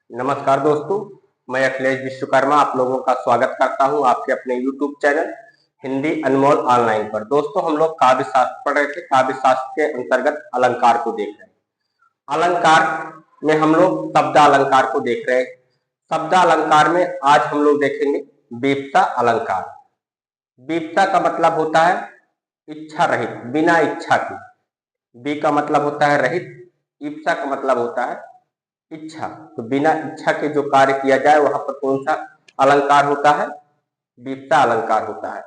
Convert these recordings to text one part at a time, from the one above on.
नमस्कार दोस्तों, मैं अखिलेश विश्वकर्मा आप लोगों का स्वागत करता हूं आपके अपने YouTube चैनल हिंदी अनमोल ऑनलाइन पर। दोस्तों, हम लोग काव्य शास्त्र पढ़ रहे थे। काव्य शास्त्र के अंतर्गत अलंकार को देख रहे हैं। अलंकार में हम लोग शब्द अलंकार को देख रहे हैं। शब्द अलंकार में आज हम लोग देखेंगे विपथा अलंकार। विपथा का मतलब होता है इच्छा रहित, बिना इच्छा की। बी का मतलब होता है रहित, इप्सा का मतलब होता है इच्छा। तो बिना इच्छा के जो कार्य किया जाए वहां पर कौन सा अलंकार होता है? विपथा अलंकार होता है।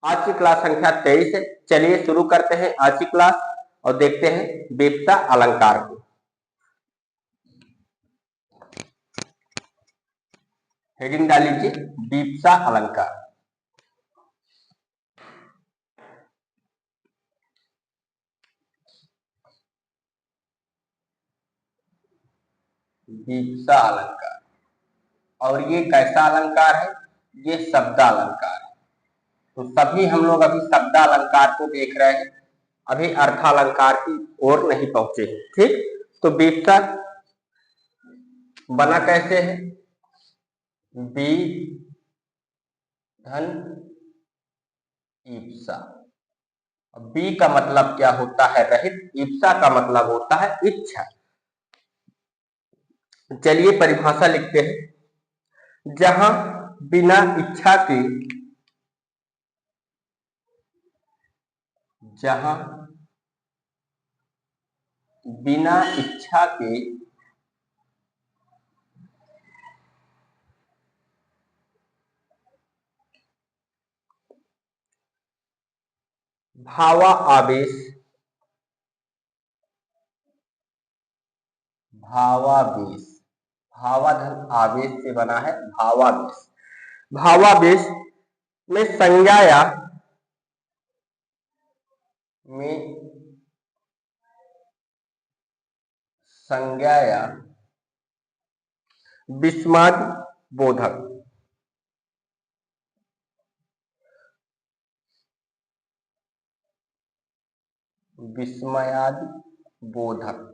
आज की क्लास संख्या 23 है। चलिए शुरू करते हैं आज की क्लास और देखते हैं विपथा अलंकार को। हेडिंग डाल लीजिए विपथा अलंकार। विपथा अलंकार, और ये कैसा अलंकार है? ये शब्द अलंकार है। तो सभी हम लोग अभी शब्द अलंकार को देख रहे हैं, अभी अर्थ अलंकार की ओर नहीं पहुंचे हैं। ठीक, तो विपथा बना कैसे है? बी धन ईप्सा। बी का मतलब क्या होता है? रहित। ईप्सा का मतलब होता है इच्छा। चलिए परिभाषा लिखते हैं। जहां बिना इच्छा के, जहां बिना इच्छा के भावा आवेश, भावावेश, भावाधन आवेश से बना है भावावेश। भावावेश में संज्ञा या में संज्ञा या विस्मयादि बोधक, विस्मयादि बोधक।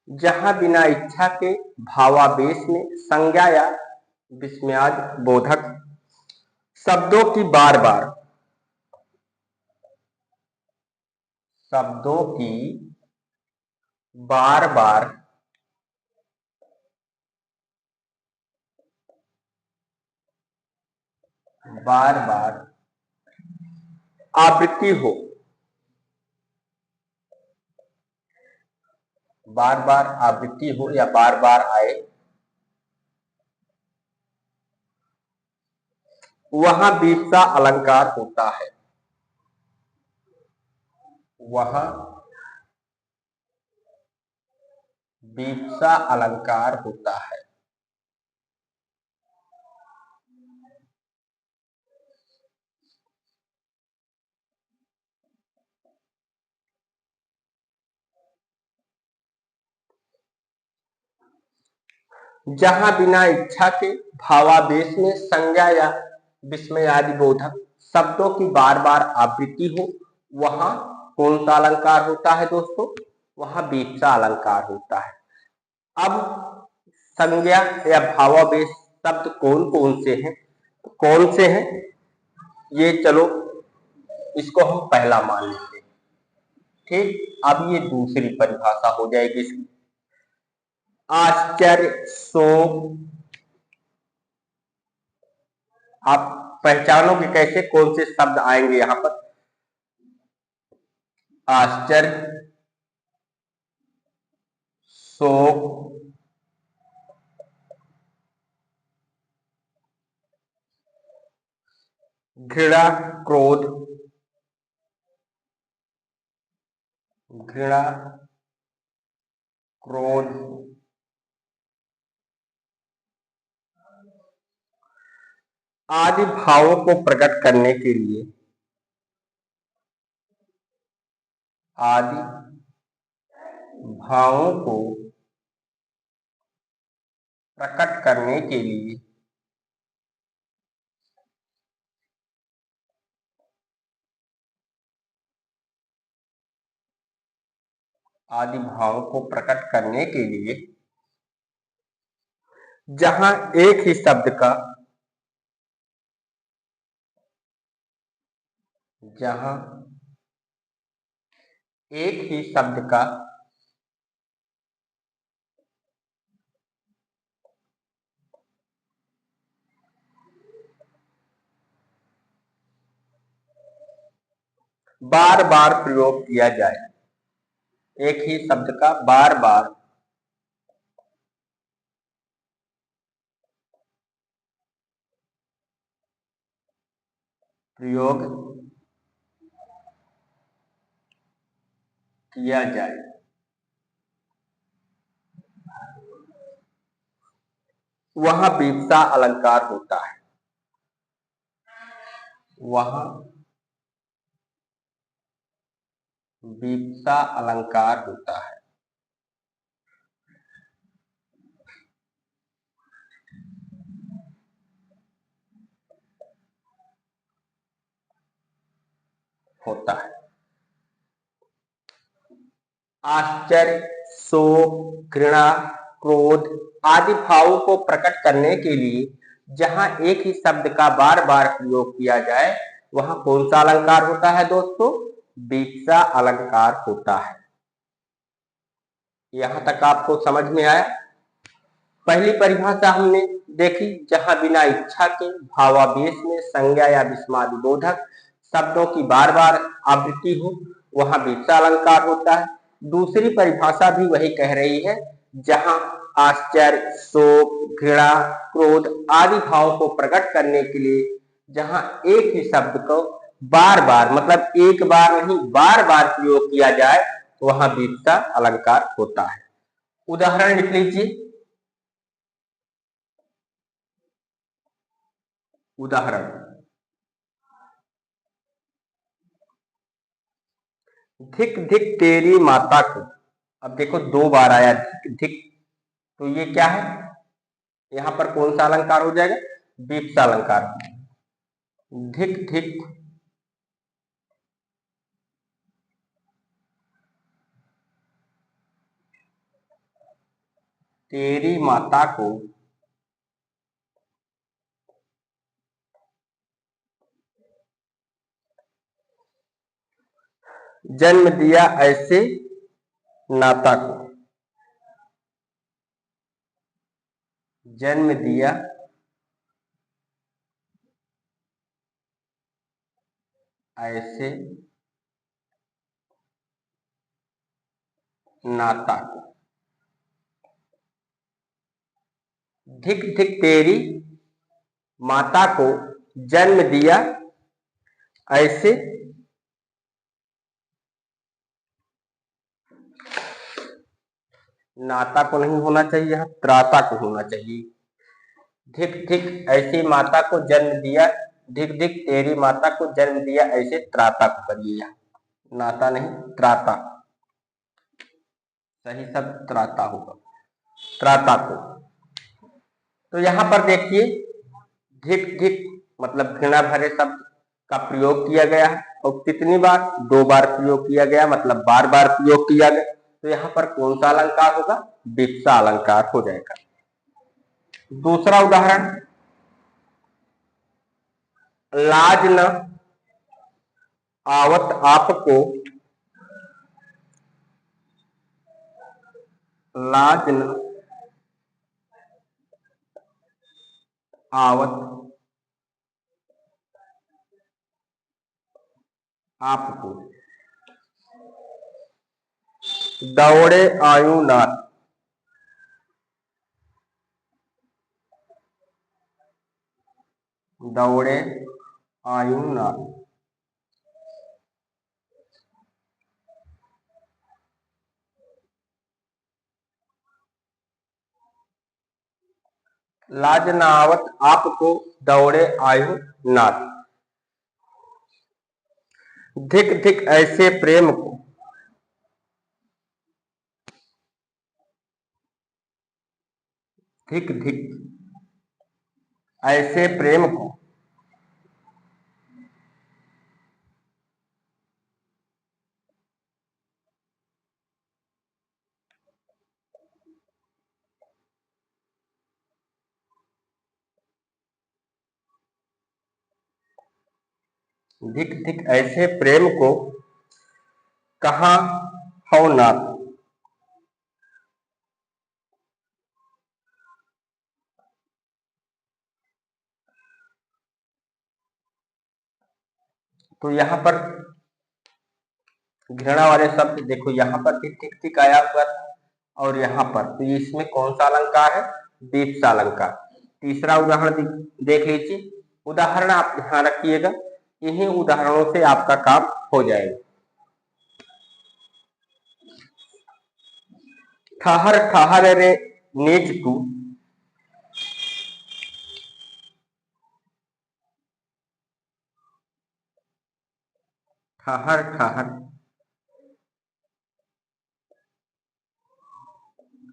जहां बिना इच्छा के भावावेश में संज्ञा या विस्मयादि बोधक शब्दों की बार बार, शब्दों की बार बार बार बार आवृत्ति हो, बार बार आवृत्ति हो या बार बार आए, वहां विपथा अलंकार होता है। वहां विपथा अलंकार होता है। जहां बिना इच्छा के भावावेश में संज्ञा या विस्मयादि बोधक शब्दों की बार बार आवृत्ति हो, वहां कौन सा अलंकार होता है दोस्तों? वहां विपथा अलंकार होता है। अब संज्ञा या भावावेश शब्द कौन कौन से हैं? कौन से हैं ये, चलो इसको हम पहला मान लेते हैं। ठीक, अब ये दूसरी परिभाषा हो जाएगी इसकी। आश्चर्य, शोक। आप पहचानोगे कैसे कौन से शब्द आएंगे यहां पर? आश्चर्य, शोक, घृणा, क्रोध, घृणा, क्रोध, आदि भावों को प्रकट करने के लिए, आदि भावों को प्रकट करने के लिए आदि भाव को प्रकट करने के लिए जहां एक ही शब्द का जहां एक ही शब्द का बार बार प्रयोग किया जाए, एक ही शब्द का बार बार प्रयोग किया जाए, वहां विवक्षा अलंकार होता है, वहां विवक्षा अलंकार होता है। होता है आश्चर्य, शोक, घृणा, क्रोध आदि भावों को प्रकट करने के लिए जहां एक ही शब्द का बार बार प्रयोग किया जाए, वहां कौन सा अलंकार होता है दोस्तों? विवक्षा अलंकार होता है। यहां तक आपको समझ में आया? पहली परिभाषा हमने देखी, जहां बिना इच्छा के भावावेश में संज्ञा या विस्मयादिबोधक शब्दों की बार बार आवृत्ति हो, वहां विवक्षा अलंकार होता है। दूसरी परिभाषा भी वही कह रही है, जहां आश्चर्य, शोक, घृणा, क्रोध आदि भावों को प्रकट करने के लिए जहां एक ही शब्द को बार बार, मतलब एक बार नहीं बार बार प्रयोग किया जाए, वहां विवक्षा अलंकार होता है। उदाहरण लिख लीजिए। उदाहरण, धिक धिक तेरी माता को। अब देखो दो बार आया धिक धिक, तो ये क्या है? यहां पर कौन सा अलंकार हो जाएगा? विवक्षा अलंकार। धिक धिक तेरी माता को जन्म दिया ऐसे नाता को, जन्म दिया ऐसे नाता को। धिक धिक तेरी माता को जन्म दिया ऐसे नाता को नहीं होना चाहिए, यहां त्राता को होना चाहिए। धिक धिक ऐसी माता को जन्म दिया, धिक धिक तेरी माता को जन्म दिया ऐसे त्राता को करिए, यहां नाता नहीं त्राता, सही शब्द त्राता होगा, त्राता को। तो यहां पर देखिए धिक धिक मतलब घृणा भरे शब्द का प्रयोग किया गया है, और कितनी बार? दो बार प्रयोग किया गया, मतलब बार बार प्रयोग किया गया। तो यहां पर कौन सा अलंकार होगा? विवक्षा अलंकार हो जाएगा। दूसरा उदाहरण, लाज न आवत आपको, लाज न आवत आपको, दौड़े आयु नाथ, दौड़े आयु नाथ। लाज न आवत आपको, दौड़े आयु नाथ। धिक धिक ऐसे प्रेम को, धिक धिक ऐसे प्रेम को धिक धिक ऐसे प्रेम को कहाँ हो नाथ। तो यहाँ पर घृणा वाले शब्द देखो, यहाँ पर भी टिक टिक आया हुआ था और यहाँ पर, तो ये इसमें कौन सा अलंकार है? बीप्सा अलंकार। तीसरा उदाहरण देख लीजिए। उदाहरण आप ध्यान रखिएगा, इन्हीं उदाहरणों से आपका काम हो जाएगा। ठहर ठहर रे नीच तू, ठहर ठहर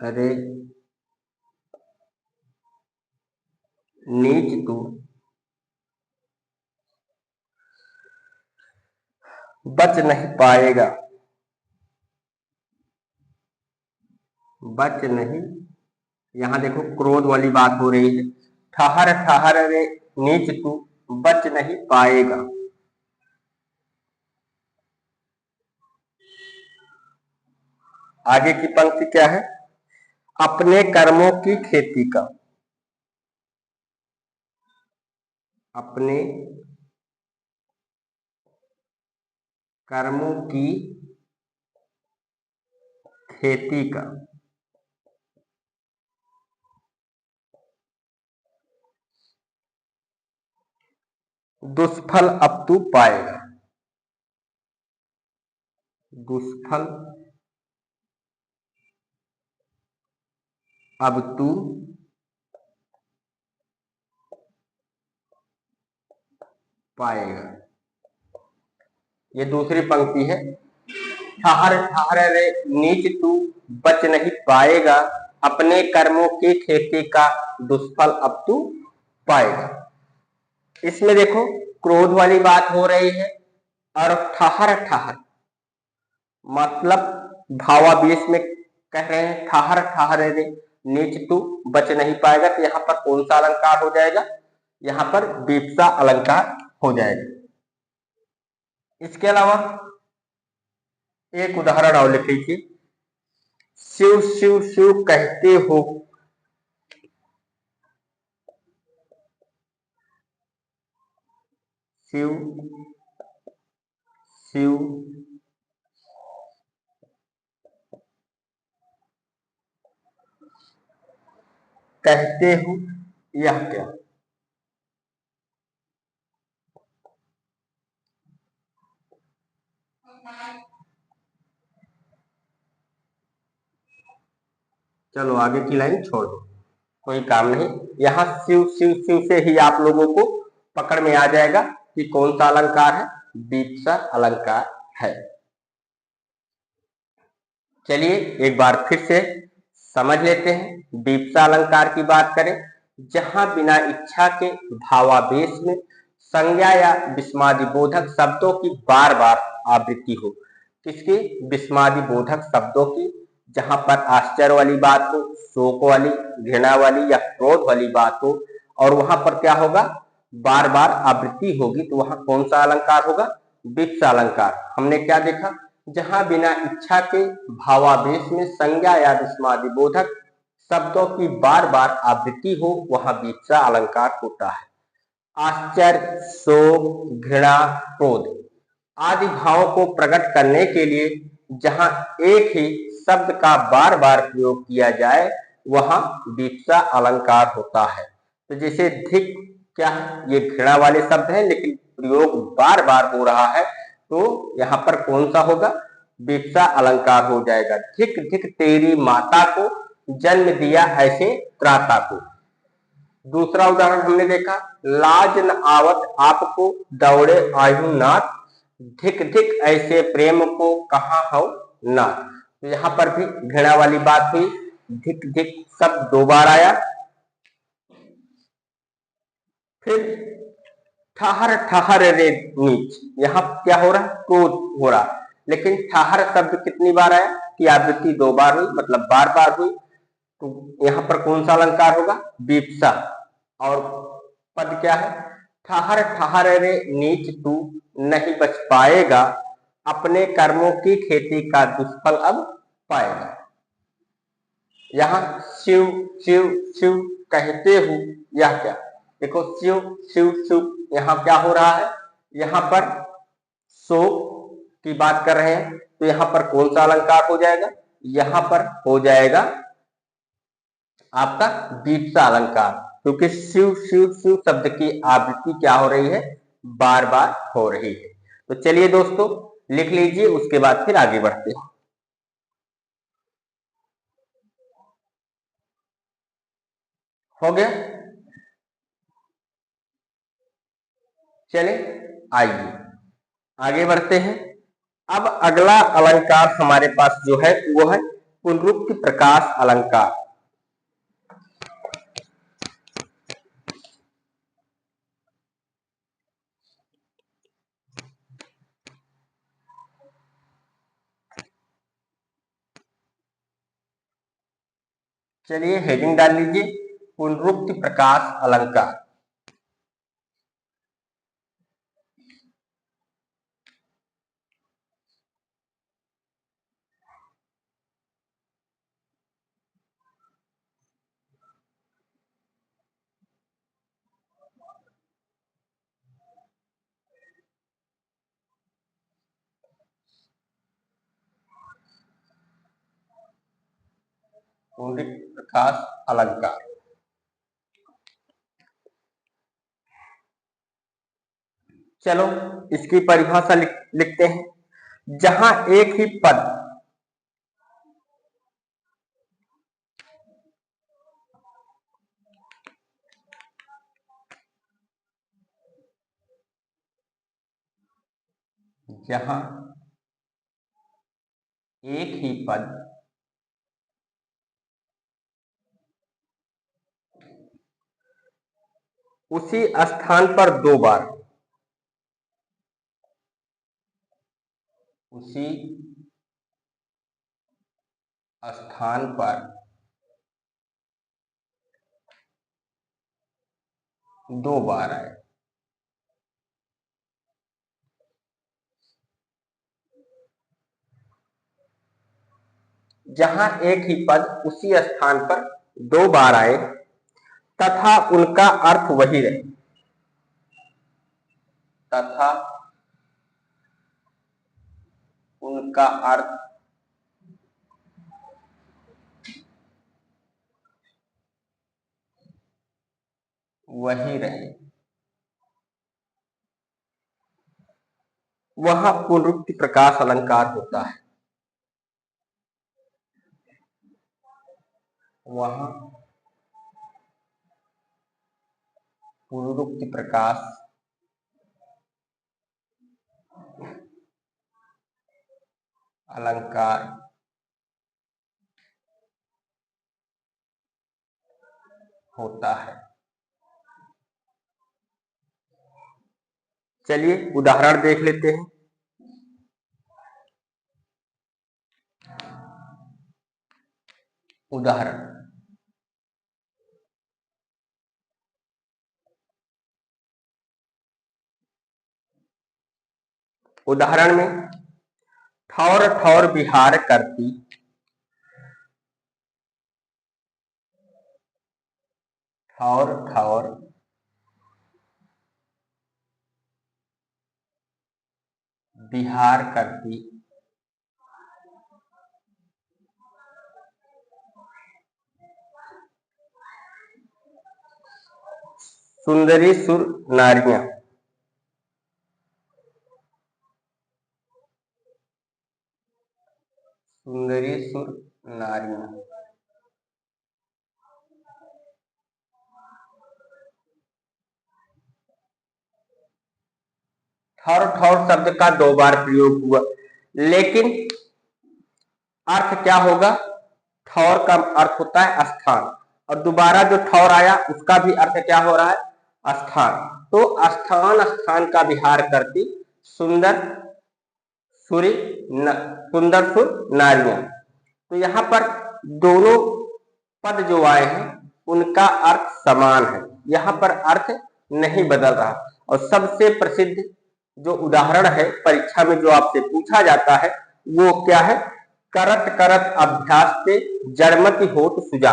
अरे नीच तू, बच नहीं पाएगा, बच नहीं, यहाँ देखो क्रोध वाली बात हो रही है। ठहर ठहर रे नीच तू, बच नहीं पाएगा। आगे की पंक्ति क्या है? अपने कर्मों की खेती का, अपने कर्मों की खेती का दुष्फल अब तू पाएगा, दुष्फल अब तू पाएगा। ये दूसरी पंक्ति है। ठहर ठहर रे नीच तू, बच नहीं पाएगा, अपने कर्मों की खेती का दुष्फल अब तू पाएगा। इसमें देखो क्रोध वाली बात हो रही है और ठहर ठहर मतलब भावावेश में कह रहे हैं, ठहर ठहर रे नीच तू, बच नहीं पाएगा। तो यहाँ पर कौन सा अलंकार हो जाएगा? यहाँ पर बीप्सा अलंकार हो जाएगा। इसके अलावा एक उदाहरण और लिख लीजिए। शिव शिव शिव कहते हो, शिव शिव कहते हो, यह क्या? चलो आगे की लाइन छोड़ दो, कोई काम नहीं। यहाँ शिव शिव शिव से ही आप लोगों को पकड़ में आ जाएगा कि कौन सा अलंकार है, बीप्सा अलंकार है। चलिए एक बार फिर से समझ लेते हैं। बीप्सा अलंकार की बात करें, जहां बिना इच्छा के भावावेश में संज्ञा या विस्मादि बोधक शब्दों की बार बार आवृत्ति हो। किसकी? विस्मादि बोधक शब्दों की। जहां पर आश्चर्य वाली बात हो, शोक वाली, घृणा वाली या क्रोध वाली बात हो, और वहां पर क्या होगा? बार बार आवृत्ति होगी, तो वहां कौन सा अलंकार होगा? बीप्सा अलंकार। हमने क्या देखा? जहां बिना इच्छा के भावावेश में संज्ञा या विस्मादि बोधक शब्दों की बार बार आवृत्ति हो, वहां बीप्सा अलंकार होता है। आश्चर्य, शोक, घृणा, क्रोध आदि भावों को प्रकट करने के लिए जहां एक ही शब्द का बार बार प्रयोग किया जाए, वहां बीप्सा अलंकार होता है। तो जैसे धिक क्या है? ये घृणा वाले शब्द हैं, लेकिन प्रयोग बार बार हो रहा है, तो यहाँ पर कौन सा होगा? बीप्सा अलंकार हो जाएगा। धिक धिक तेरी माता को, जन्म दिया ऐसे त्राता को। दूसरा उदाहरण हमने देखा, लाज न आवत आपको, दौड़े आयु नाथ, धिक धिक ऐसे प्रेम को कहाँ हो नाथ। तो यहाँ पर भी घृणा वाली बात हुई, धिक धिक शब्द दो बार आया। फिर ठहर ठहर रे नीच, यहाँ क्या हो रहा है? क्रोध हो रहा, लेकिन ठहर शब्द कितनी बार आया? कि आवृत्ति दो बार हुई, मतलब बार बार हुई। तो यहाँ पर कौन सा अलंकार होगा? बीप्सा। और पद क्या है? ठहर ठहर रे नीच तू नहीं बच पाएगा, अपने कर्मों की खेती का दुष्फल अब पाएगा। यहाँ शिव शिव शिव कहते हो, यह क्या, देखो शिव शिव शिव, यहाँ क्या हो रहा है, यहाँ पर शोक की बात कर रहे हैं, तो यहाँ पर कौन सा अलंकार हो जाएगा, यहाँ पर हो जाएगा आपका बीपसा अलंकार, क्योंकि शिव शिव शिव शब्द की आवृत्ति क्या हो रही है, बार बार हो रही है। तो चलिए दोस्तों लिख लीजिए, उसके बाद फिर आगे बढ़ते हैं। हो गया, चले आइए आगे बढ़ते हैं। अब अगला अलंकार हमारे पास जो है वो है पुनरुक्ति प्रकाश अलंकार। चलिए हेडिंग डाल लीजिए, पुनरुक्ति प्रकाश अलंकार। पुनरुक्ति प्रकाश अलंकार, चलो इसकी परिभाषा लिखते हैं। जहां एक ही पद जहां एक ही पद उसी स्थान पर दो बार, उसी स्थान पर दो बार आए, जहां एक ही पद उसी स्थान पर दो बार आए तथा उनका अर्थ वही रहे, तथा उनका अर्थ वही रहे, वह पुनरुक्ति प्रकाश अलंकार होता है। वह पुनरुक्ति प्रकाश अलंकार होता है। चलिए उदाहरण देख लेते हैं। उदाहरण, उदाहरण में ठौर ठौर बिहार करती, ठौर ठौर बिहार करती, सुंदरी सुर नारियां, सुंदरी सुर नारियां, ठौर ठौर शब्द का दो बार प्रयोग हुआ, लेकिन अर्थ क्या होगा, ठौर का अर्थ होता है स्थान, और दोबारा जो ठौर आया उसका भी अर्थ क्या हो रहा है, स्थान। तो स्थान स्थान का विहार करती सुंदर सुरी सुंदर सुर नारियां। तो यहाँ पर दोनों पद जो आए हैं उनका अर्थ समान है, यहाँ पर अर्थ नहीं बदल रहा, और सबसे प्रसिद्ध जो उदाहरण है परीक्षा में जो आपसे पूछा जाता है वो क्या है, करत करत अभ्यास से जड़मति होत सुजा।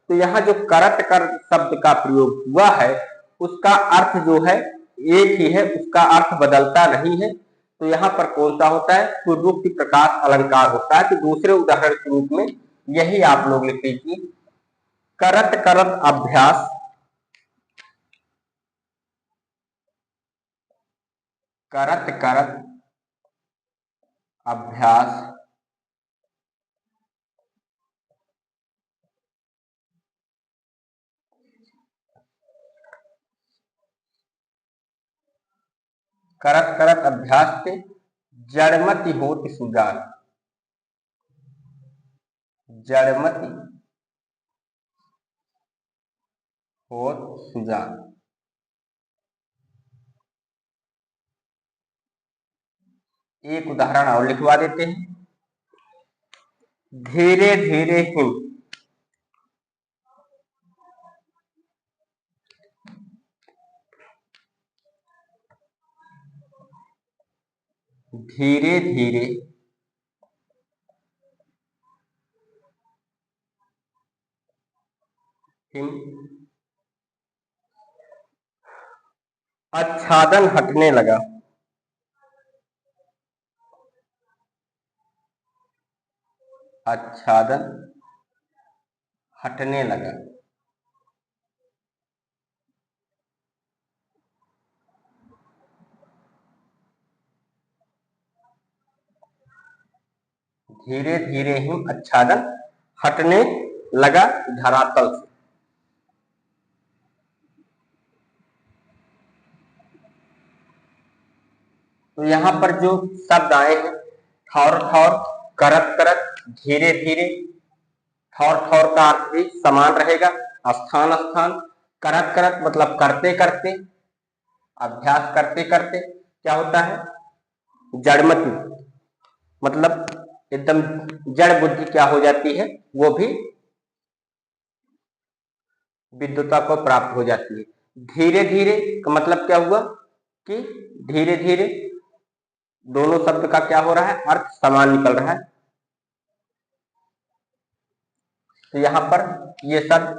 तो यहाँ जो करत करत शब्द का प्रयोग हुआ है उसका अर्थ जो है एक ही है, उसका अर्थ बदलता नहीं है। तो यहाँ पर कौन सा होता है, पूर्वोक्त प्रकाश अलंकार होता है। तो दूसरे उदाहरण के रूप में यही आप लोग लिख लीजिए, करत करत अभ्यास, करत करत अभ्यास करत करत अभ्यास से जड़मति होत सुजान, जड़मति होत सुजान। एक उदाहरण और लिखवा देते हैं, धीरे धीरे हिम, धीरे धीरे हिम आच्छादन हटने लगा, आच्छादन हटने लगा। धीरे धीरे हिम आच्छादन हटने लगा धरातल से। तो यहाँ पर जो शब्द आए हैं, ठौर ठौर, करत करत, धीरे धीरे, ठौर ठौर का अर्थ भी समान रहेगा, स्थान स्थान, करत करत मतलब करते करते, अभ्यास करते करते क्या होता है, जड़मति मतलब एकदम जड़ बुद्धि क्या हो जाती है, वो भी विद्युता को प्राप्त हो जाती है। धीरे धीरे का मतलब क्या हुआ कि धीरे धीरे, दोनों शब्द का क्या हो रहा है, अर्थ समान निकल रहा है। तो यहाँ पर ये शब्द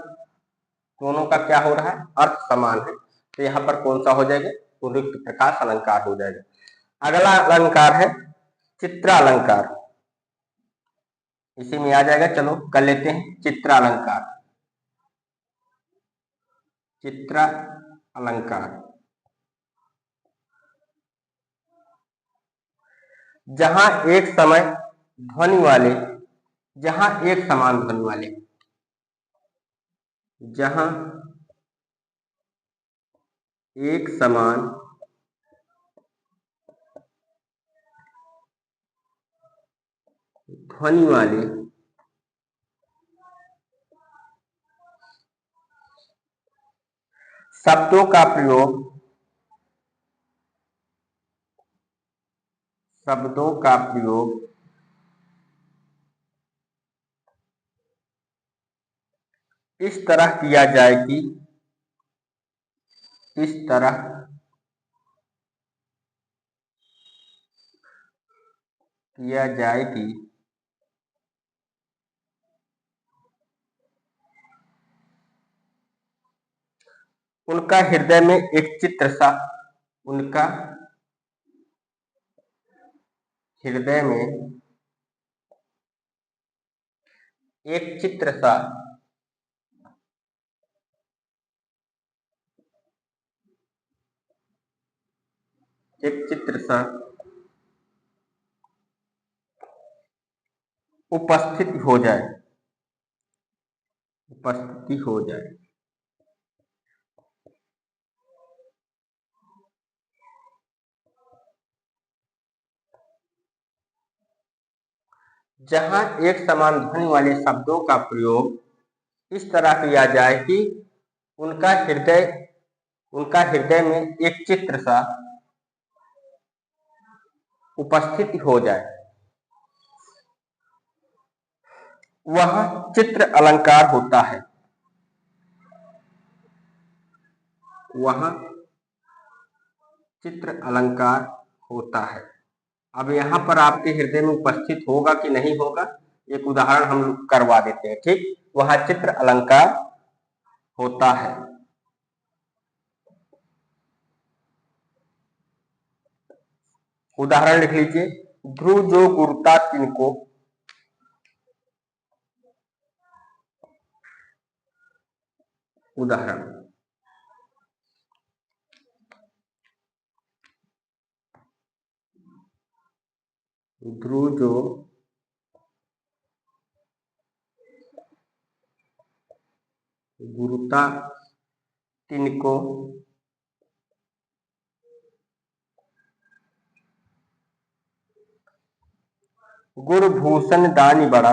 दोनों का क्या हो रहा है, अर्थ समान है। तो यहाँ पर कौन सा हो जाएगा, पूर्वोक्त प्रकाश अलंकार हो जाएगा। अगला अलंकार है चित्रालंकार, इसी में आ जाएगा। चलो कर लेते हैं चित्रालंकार, चित्र अलंकार। जहां एक समय ध्वनि वाले, जहां एक समान ध्वनि वाले, जहां एक समान ध्वनि वाले शब्दों का प्रयोग, शब्दों का प्रयोग इस तरह किया जाए कि, इस तरह किया जाए कि उनका हृदय में एक चित्र सा, उनका हृदय में एक चित्र सा, एक चित्र सा उपस्थित हो जाए, उपस्थिति हो जाए। जहां एक समान ध्वनि वाले शब्दों का प्रयोग इस तरह किया जाए कि उनका हृदय, उनका हृदय में एक चित्र सा उपस्थित हो जाए, वह चित्र अलंकार होता है, वह चित्र अलंकार होता है। अब यहाँ पर आपके हृदय में उपस्थित होगा कि नहीं होगा, एक उदाहरण हम करवा देते हैं। ठीक, वह चित्र अलंकार होता है। उदाहरण लिख लीजिए, ध्रुव जो गुरुता तिनको। उदाहरण, ध्रुव जो गुरुता तिनको गुरभूषण दानी बड़ा।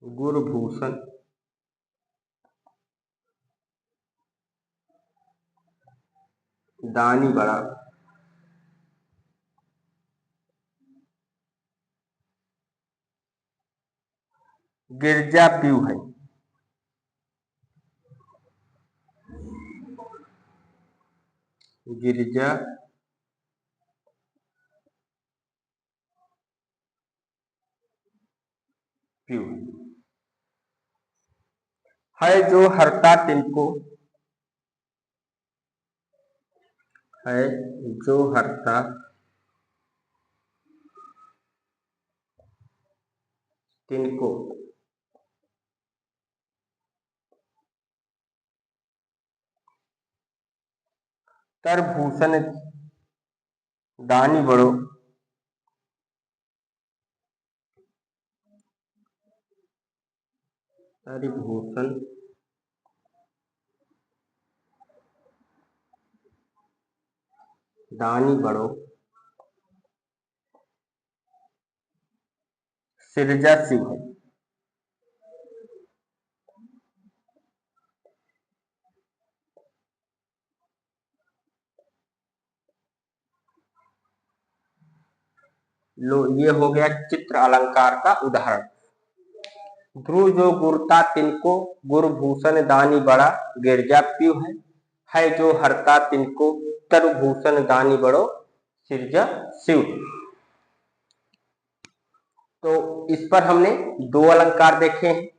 गुरभूषण दानी बड़ा। गिरजा पीऊ है। गिरजा पीऊ है जो हरता तिनको। है जो हरता तिनको तरभूषण दानी बड़ो। तरभूषण दानी बड़ो सिरजा शिव है। लो, ये हो गया चित्र अलंकार का उदाहरण। ध्रुव जो गुरता तिनको गुरभूषण दानी बड़ा गिरजा पीऊ है जो हरता तिनको तरभूषण दानी बड़ो सिरजा शिव। तो इस पर हमने दो अलंकार देखे हैं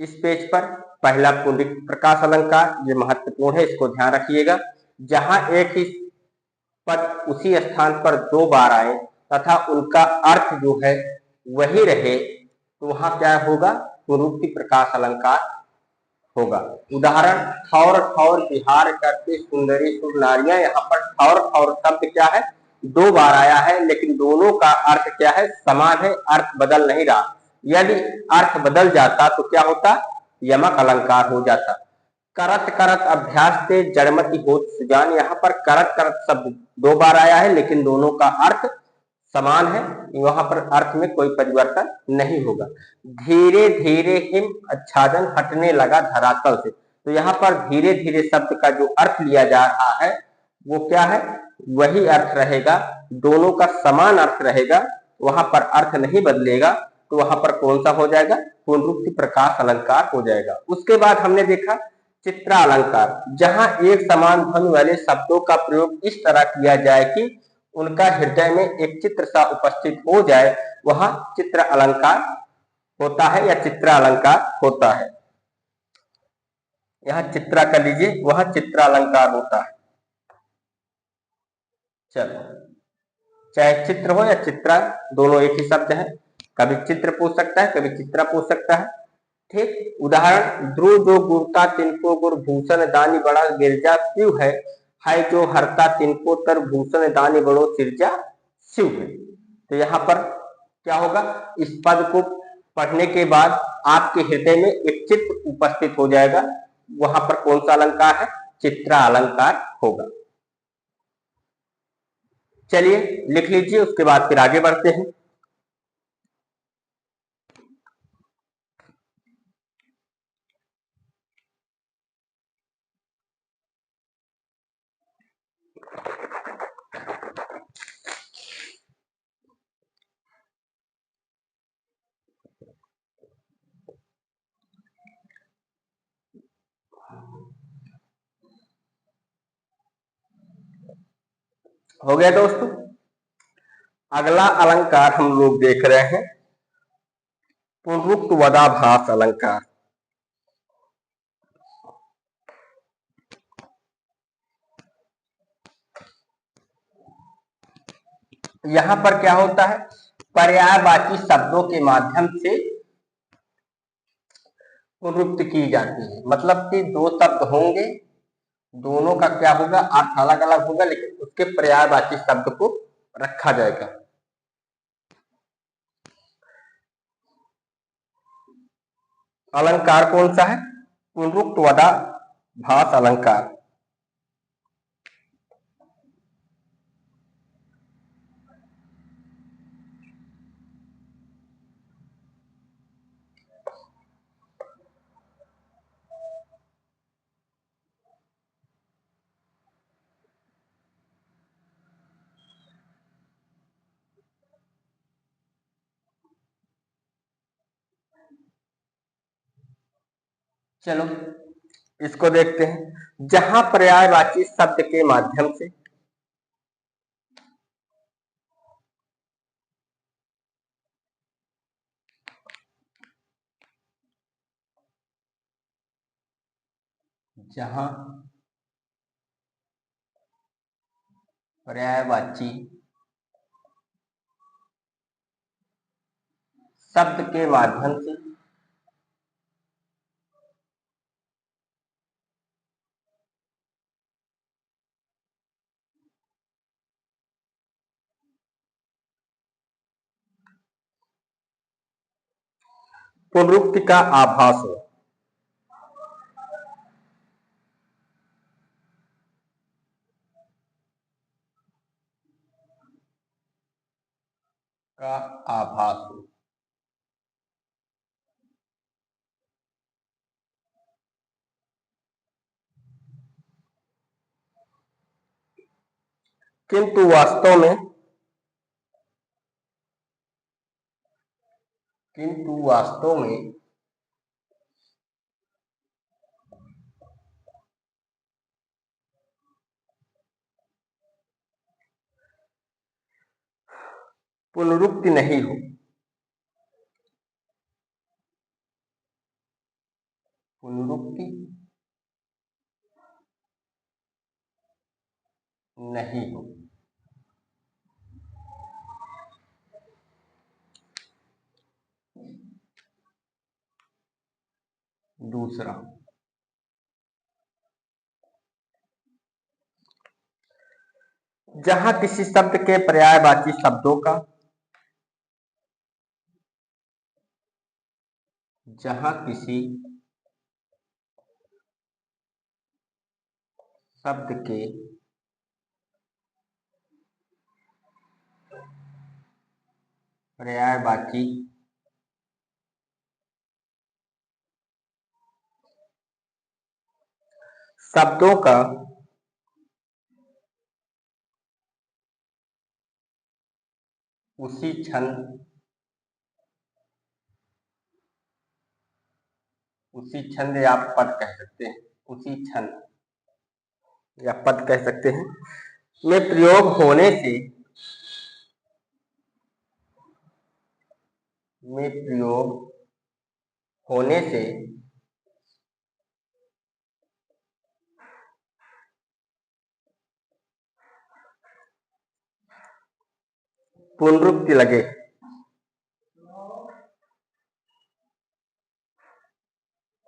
इस पेज पर। पहला पुंडरीक प्रकाश अलंकार, ये महत्वपूर्ण है, इसको ध्यान रखिएगा। जहां एक ही पद उसी स्थान पर दो बार आए तथा उनका अर्थ जो है वही रहे, तो वहां क्या होगा, पुनरुक्ति प्रकाश अलंकार होगा। उदाहरण, ठौर ठौर विहार करते सुंदरी सुर नारियां। यहाँ पर ठौर ठौर शब्द क्या है, दो बार आया है, लेकिन दोनों का अर्थ क्या है, समान है, अर्थ बदल नहीं रहा। यदि अर्थ बदल जाता तो क्या होता, यमक अलंकार हो जाता। करत करत अभ्यास से जड़मति होत सुजान। यहाँ पर करत करत शब्द दो बार आया है, लेकिन दोनों का अर्थ समान है, वहां पर अर्थ में कोई परिवर्तन नहीं होगा। धीरे धीरे हिम आच्छादन हटने लगा धरातल से। तो यहाँ पर धीरे धीरे शब्द का जो अर्थ लिया जा रहा है वो क्या है, वही अर्थ रहेगा, दोनों का समान अर्थ रहेगा, वहां पर अर्थ नहीं बदलेगा। तो वहां पर कौन सा हो जाएगा, पुनरुक्ति प्रकाश अलंकार हो जाएगा। उसके बाद हमने देखा चित्रा अलंकार, जहां एक समान ध्वनि वाले शब्दों का प्रयोग इस तरह किया जाए कि उनका हृदय में एक चित्र सा उपस्थित हो जाए, वह चित्र अलंकार होता है या चित्रा अलंकार होता है। यहां चित्रा कर लीजिए, वह चित्रा अलंकार होता है। चलो, चाहे चित्र हो या चित्रा, दोनों एक ही शब्द है। कभी चित्र पूछ सकता है, कभी चित्रा पूछ सकता है। ठीक, उदाहरण, ध्रुव जो गुरता तिनको गुरभूषण दानी बड़ा गिरजा शिव है जो हरता तिनको तर भूषण दानी बड़ो सिरजा शिव है। तो यहाँ पर क्या होगा, इस पद को पढ़ने के बाद आपके हृदय में एक चित्र उपस्थित हो जाएगा, वहां पर कौन सा अलंकार है, चित्रा अलंकार होगा। चलिए लिख लीजिए, उसके बाद फिर आगे बढ़ते हैं। हो गया दोस्तों। अगला अलंकार हम लोग देख रहे हैं पुनरुक्त वदाभास अलंकार। यहां पर क्या होता है, पर्यायवाची शब्दों के माध्यम से पुनरुक्त की जाती है। मतलब कि दो शब्द होंगे, दोनों का क्या होगा, अर्थ अलग अलग होगा, लेकिन उसके पर्यायवाची शब्द को रखा जाएगा। अलंकार कौन सा है, पुनरुक्त वदाभास अलंकार। चलो इसको देखते हैं। जहां पर्यायवाची शब्द के माध्यम से जहां पर्यायवाची शब्द के माध्यम से पुनरुक्ति का आभास हो। का आभास हो। किंतु वास्तव में पुनरुक्ति नहीं हो। पुनरुक्ति नहीं हो। दूसरा, जहां किसी शब्द के पर्यायवाची शब्दों का जहां किसी शब्द के पर्यायवाची शब्दों का उसी क्षण या पद कह सकते हैं, उसी क्षण या पद कह सकते हैं, में प्रयोग होने से पुनरुक्ति लगे।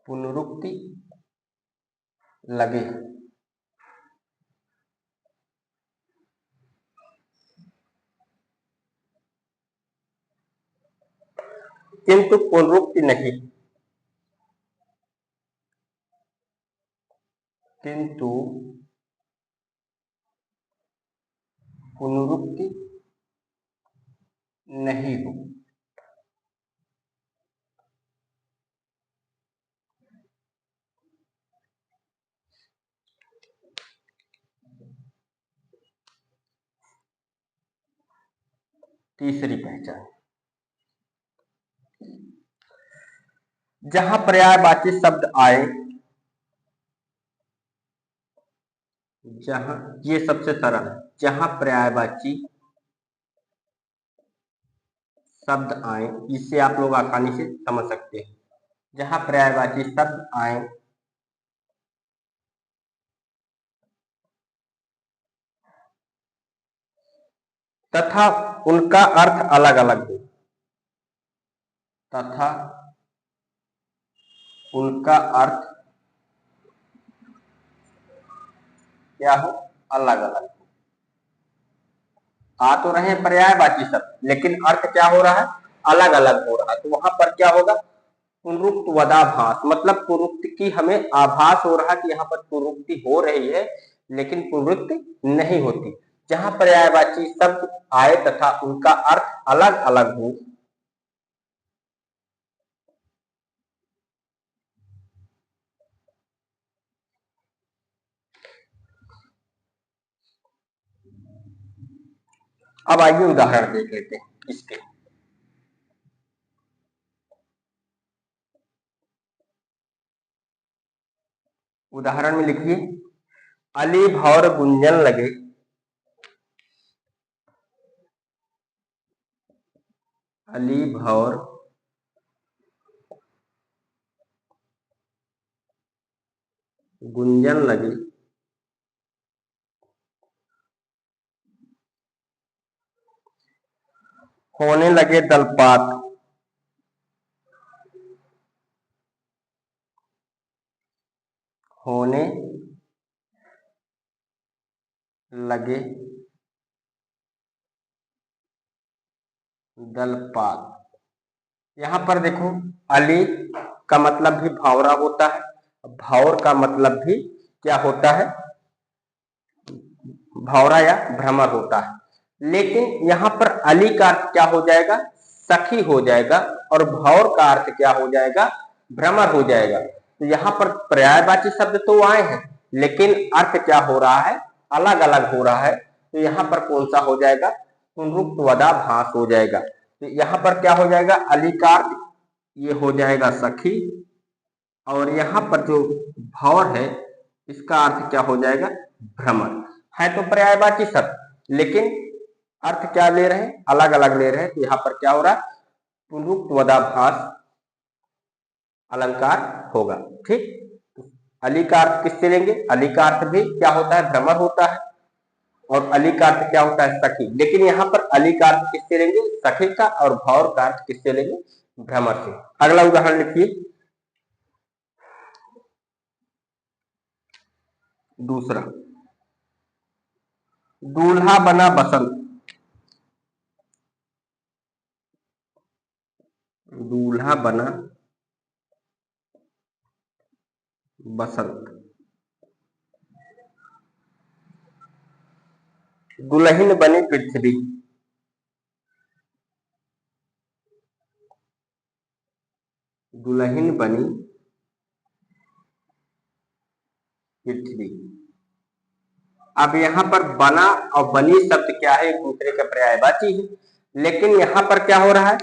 पुनरुक्ति लगे। किंतु पुनरुक्ति नहीं। किंतु पुनरुक्ति नहीं हो। तीसरी पहचान, जहां पर्यायवाची शब्द आए जहां, ये सबसे सरल है, जहां पर्यायवाची शब्द आए, इससे आप लोग आसानी से समझ सकते हैं। जहां पर्यायवाची शब्द आए तथा उनका अर्थ अलग अलग हो, तथा उनका अर्थ क्या हो, अलग अलग। आ तो रहे हैं पर्यायवाची शब्द, लेकिन अर्थ क्या हो रहा है, अलग अलग हो रहा है। तो वहां पर क्या होगा, पुनरुक्त वदाभास, मतलब पुनरुक्ति की हमें आभास हो रहा कि यहाँ पर पुनरुक्ति हो रही है, लेकिन पुनरुक्ति नहीं होती। जहां पर्यायवाची शब्द आए तथा उनका अर्थ अलग अलग हो, अब आइए उदाहरण देख लेते हैं इसके। उदाहरण में लिखिए, अली भौर गुंजन लगे, अली भौर गुंजन लगे, होने लगे दलपात, होने लगे दलपात। यहां पर देखो, अली का मतलब भी भावरा होता है, भावर का मतलब भी क्या होता है, भावरा या भ्रमर होता है। लेकिन यहां पर अली का अर्थ क्या हो जाएगा, सखी हो जाएगा, और भावर का अर्थ क्या हो जाएगा, भ्रमर हो जाएगा। तो यहाँ पर पर्यायवाची शब्द तो आए हैं, लेकिन अर्थ क्या हो रहा है, अलग अलग हो रहा है। तो यहाँ पर कौन सा हो जाएगा, पुनरुक्त वदाभास हो जाएगा। तो यहाँ पर क्या हो जाएगा, अली का अर्थ ये हो जाएगा सखी, और यहाँ पर जो भौर है इसका अर्थ क्या हो जाएगा, भ्रमर। है तो पर्यायवाची शब्द, लेकिन अर्थ क्या ले रहे हैं, अलग अलग ले रहे हैं। तो यहाँ पर क्या हो रहा है, पुनरुक्त वदाभास अलंकार होगा। ठीक, अली का अर्थ किससे लेंगे, अली का अर्थ भी क्या होता है, भ्रमर होता है, और अली का अर्थ क्या होता है, सखी। लेकिन यहाँ पर अली का अर्थ किससे लेंगे, सखी का, और भौर का अर्थ किससे लेंगे, भ्रमर से। अगला उदाहरण लिखिए, दूसरा, दूल्हा बना बसंत, दूल्हा बना बसंत, दुल्हन बनी पृथ्वी, दुल्हन बनी पृथ्वी। अब यहाँ पर बना और बनी शब्द क्या है, एक दूसरे का पर्यायवाची है, लेकिन यहाँ पर क्या हो रहा है,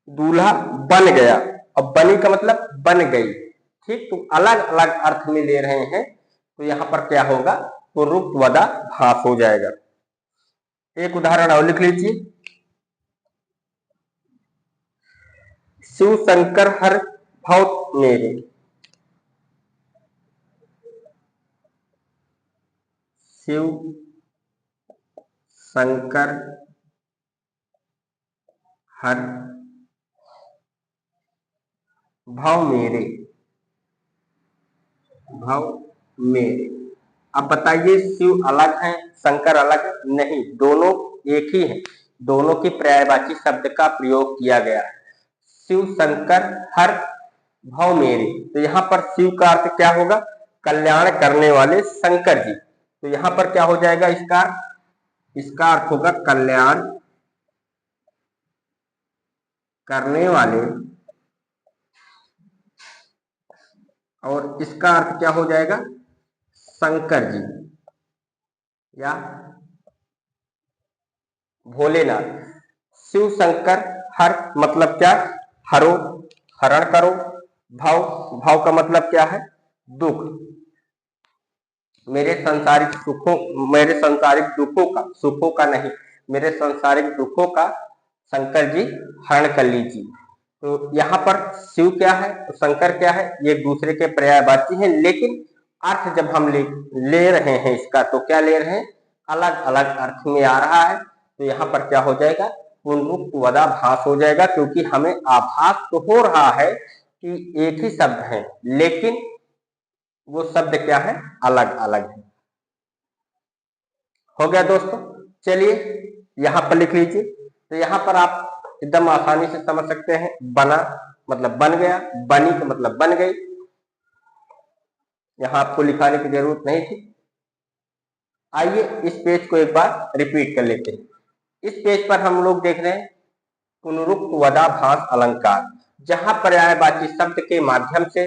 दूल्हा बन गया, और बनी का मतलब बन गई। ठीक, तो अलग अलग अर्थ में ले रहे हैं। तो यहाँ पर क्या होगा, पुनरुक्त वदाभास हो जाएगा। एक उदाहरण और लिख लीजिए, शिव शंकर हर भाव मेरे, शिव शंकर हर भाव मेरे, भाव मेरे। अब बताइए, शिव अलग है, शंकर अलग है? नहीं, दोनों एक ही है, दोनों की पर्यायवाची शब्द का प्रयोग किया गया है। शिव शंकर हर भाव मेरे, तो यहाँ पर शिव का अर्थ क्या होगा, कल्याण करने वाले शंकर जी। तो यहाँ पर क्या हो जाएगा, इसका अर्थ होगा कल्याण करने वाले, और इसका अर्थ क्या हो जाएगा, शंकर जी या भोलेनाथ। शिव शंकर हर मतलब क्या, हरो, हरण करो, भाव, भाव का मतलब क्या है, दुख। मेरे संसारिक सुखों मेरे संसारिक दुखों का, सुखों का नहीं, मेरे संसारिक दुखों का शंकर जी हरण कर लीजिए। तो यहाँ पर शिव क्या है तो शंकर क्या है, ये एक दूसरे के पर्यायवाची हैं, लेकिन अर्थ जब हम ले रहे हैं इसका, तो क्या ले रहे हैं, अलग अलग अर्थ में आ रहा है। तो यहाँ पर क्या हो जाएगा, पुनरुक्तवदाभास हो जाएगा, क्योंकि हमें आभास तो हो रहा है कि एक ही शब्द है, लेकिन वो शब्द क्या है, अलग अलग है। हो गया दोस्तों। चलिए यहाँ पर लिख लीजिए। तो यहाँ पर आप एकदम आसानी से समझ सकते हैं, बना मतलब बन गया, बनी का मतलब बन गई। यहाँ आपको लिखाने की जरूरत नहीं थी। आइए इस पेज को एक बार रिपीट कर लेते हैं। इस पेज पर हम लोग देख रहे हैं पुनरुक्तवदाभास अलंकार, जहां पर्यायवाची शब्द के माध्यम से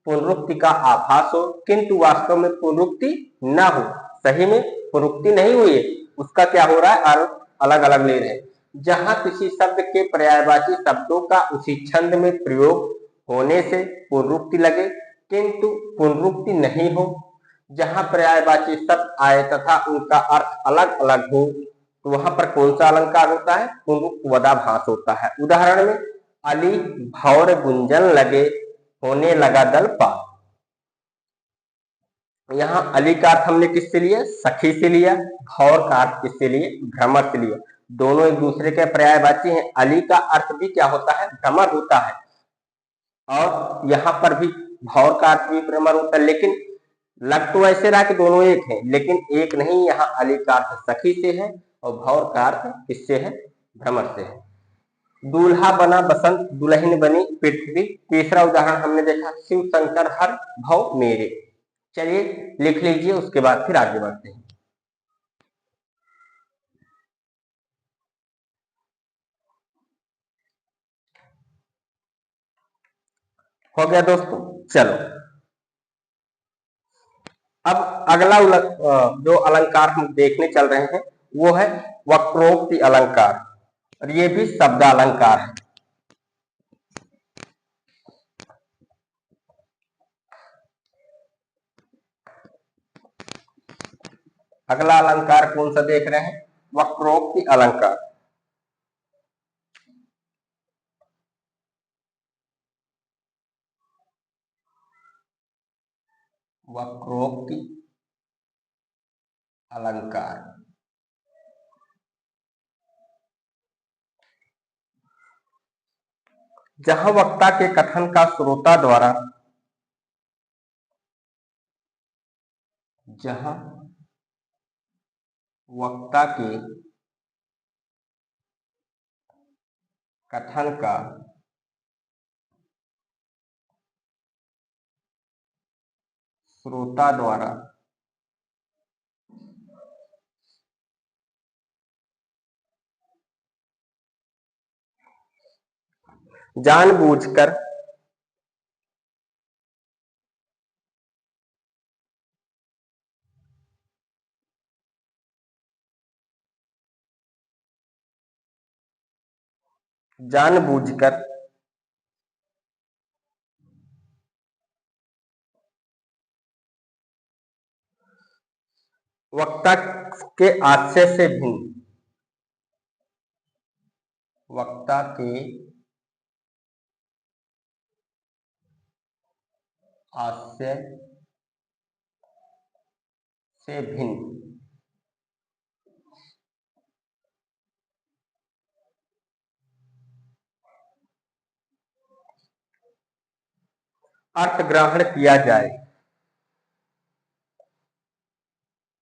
पुनरुक्ति का आभास हो, किंतु वास्तव में पुनरुक्ति न हो। सही में पुनरुक्ति नहीं हुई है, उसका क्या हो रहा है, अलग अलग ले रहे हैं। जहां किसी शब्द के पर्यायवाची शब्दों का उसी छंद में प्रयोग होने से पुनरुक्ति लगे, किंतु पुनरुक्ति नहीं हो। जहां पर्यायवाची शब्द आए तथा उनका अर्थ अलग अलग हो, तो वहां पर कौन सा अलंकार होता है, पुनरुक्तवदाभास होता है। उदाहरण में अली भौर गुंजन लगे, होने लगा दल पार। यहाँ अली का अर्थ हमने किससे लिया, सखी से लिया। भौर का अर्थ किससे लिए, भ्रमर से लिया। दोनों एक दूसरे के पर्यायवाची हैं। अली का अर्थ भी क्या होता है, भ्रमर होता है, और यहाँ पर भी भौर का अर्थ भी भ्रमर होता है। लेकिन लग तो ऐसे रहा कि दोनों एक हैं, लेकिन एक नहीं। यहाँ अली का अर्थ सखी से है और भौर का अर्थ किससे है, भ्रमर से है। दूल्हा बना बसंत, दुल्हन बनी पृथ्वी। तीसरा उदाहरण हमने देखा, शिव शंकर हर भव मेरे। चलिए लिख लीजिए, उसके बाद फिर आगे बढ़ते हैं। हो गया दोस्तों। चलो अब अगला जो अलंकार हम देखने चल रहे हैं वो है वक्रोक्ति अलंकार, और ये भी शब्द अलंकार है। अगला अलंकार कौन सा देख रहे हैं, वक्रोक्ति अलंकार। वक्रोक्ति अलंकार, जहां वक्ता के कथन का श्रोता द्वारा, जहां वक्ता के कथन का श्रोता द्वारा जानबूझकर जानबूझकर वक्ता के आशय से भिन्न, वक्ता के आशय से भिन्न अर्थ ग्रहण किया जाए,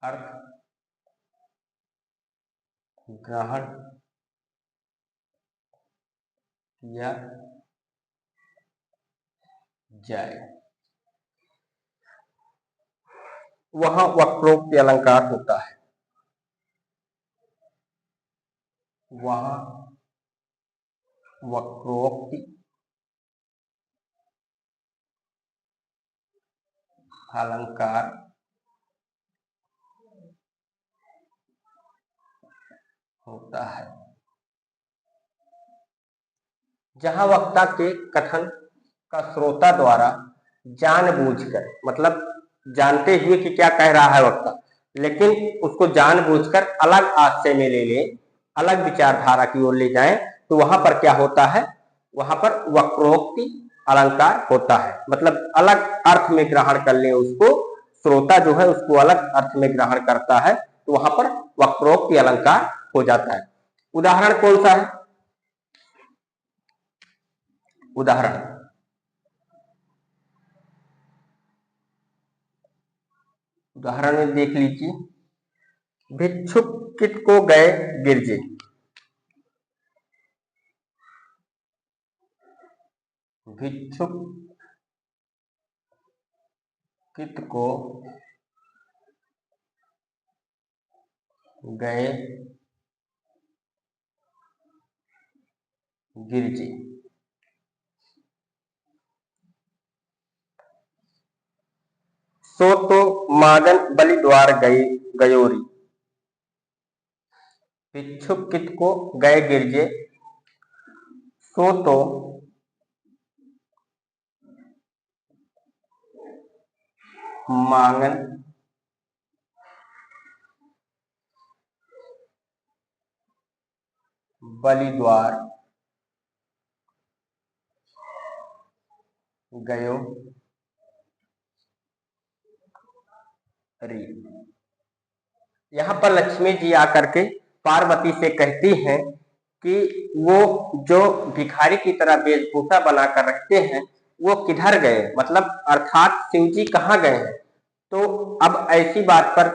अर्थ ग्रहण किया जाए, वहां वक्रोक्ति अलंकार होता है। वहां वक्रोक्ति अलंकार होता है। जहां वक्ता के कथन का श्रोता द्वारा जानबूझकर, मतलब जानते हुए कि क्या कह रहा है वक्ता, लेकिन उसको जानबूझकर अलग आशय में ले ले, अलग विचारधारा की ओर ले जाएं, तो वहां पर क्या होता है, वहां पर वक्रोक्ति अलंकार होता है। मतलब अलग अर्थ में ग्रहण कर ले उसको, श्रोता जो है उसको अलग अर्थ में ग्रहण करता है, तो वहां पर वक्रोक्ति अलंकार हो जाता है। उदाहरण कौन सा है? उदाहरण उदाहरण में देख लीजिए, भिक्षुक कित को गए गिरजे। भिक्षुक कित को गए गिरजे। सो तो मागन बलि द्वार गए गयोरी। भिक्षुक कित को गए गिरजे, सो तो मांगन बलि द्वार गयो री। यहाँ पर लक्ष्मी जी आकर के पार्वती से कहती हैं कि वो जो भिखारी की तरह वेशभूषा बनाकर रखते हैं वो किधर गए, मतलब अर्थात शिव जी कहाँ गए हैं। तो अब ऐसी बात पर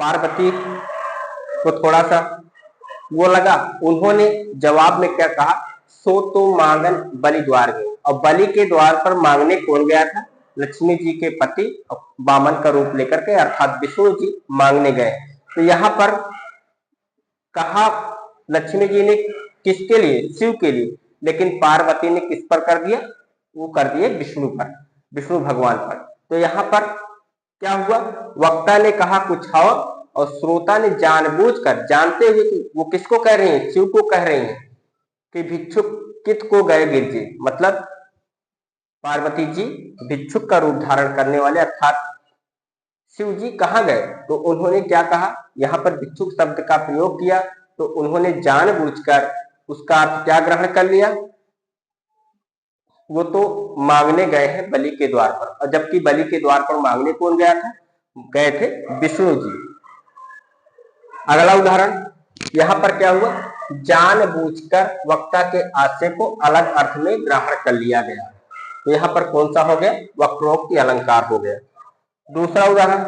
पार्वती को थोड़ा सा वो लगा, उन्होंने जवाब में क्या कहा, सो तो मांगन बलि द्वार गए। और बलि के द्वार पर मांगने कौन गया था? लक्ष्मी जी के पति वामन का रूप लेकर के, अर्थात विष्णु जी मांगने गए। तो यहाँ पर कहा लक्ष्मी जी ने किसके लिए? शिव के लिए। लेकिन पार्वती ने किस पर कर दिया? वो कर दिए विष्णु पर, विष्णु भगवान पर। तो यहाँ पर क्या हुआ, वक्ता ने कहा कुछ और श्रोता ने जानबूझकर, जानते हुए कि वो किसको कह रही हैं, शिव को कह रही हैं कि भिक्षुक कित को गए गिरजे। मतलब पार्वती जी भिक्षुक का रूप धारण करने वाले अर्थात शिव जी कहाँ गए। तो उन्होंने क्या कहा, यहाँ पर भिक्षुक शब्द का प्रयोग किया, तो उन्होंने जानबूझकर उसका अर्थ क्या ग्रहण कर लिया, वो तो मांगने गए हैं बलि के द्वार पर। और जबकि बलि के द्वार पर मांगने कौन गया था? गए थे विष्णु जी। अगला उदाहरण, यहाँ पर क्या हुआ, जानबूझकर वक्ता के आशय को अलग अर्थ में ग्रहण कर लिया गया। तो यहाँ पर कौन सा हो गया? वक्रोक्ति अलंकार हो गया। दूसरा उदाहरण,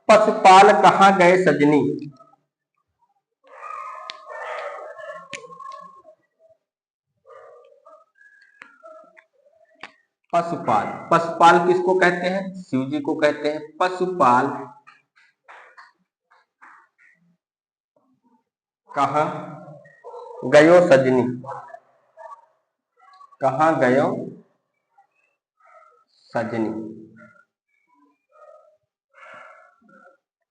पशुपाल कहाँ गए सजनी। पशुपाल, पशुपाल किसको कहते हैं? शिव जी को कहते हैं। पशुपाल कहाँ गयो सजनी, कहाँ गयो सजनी।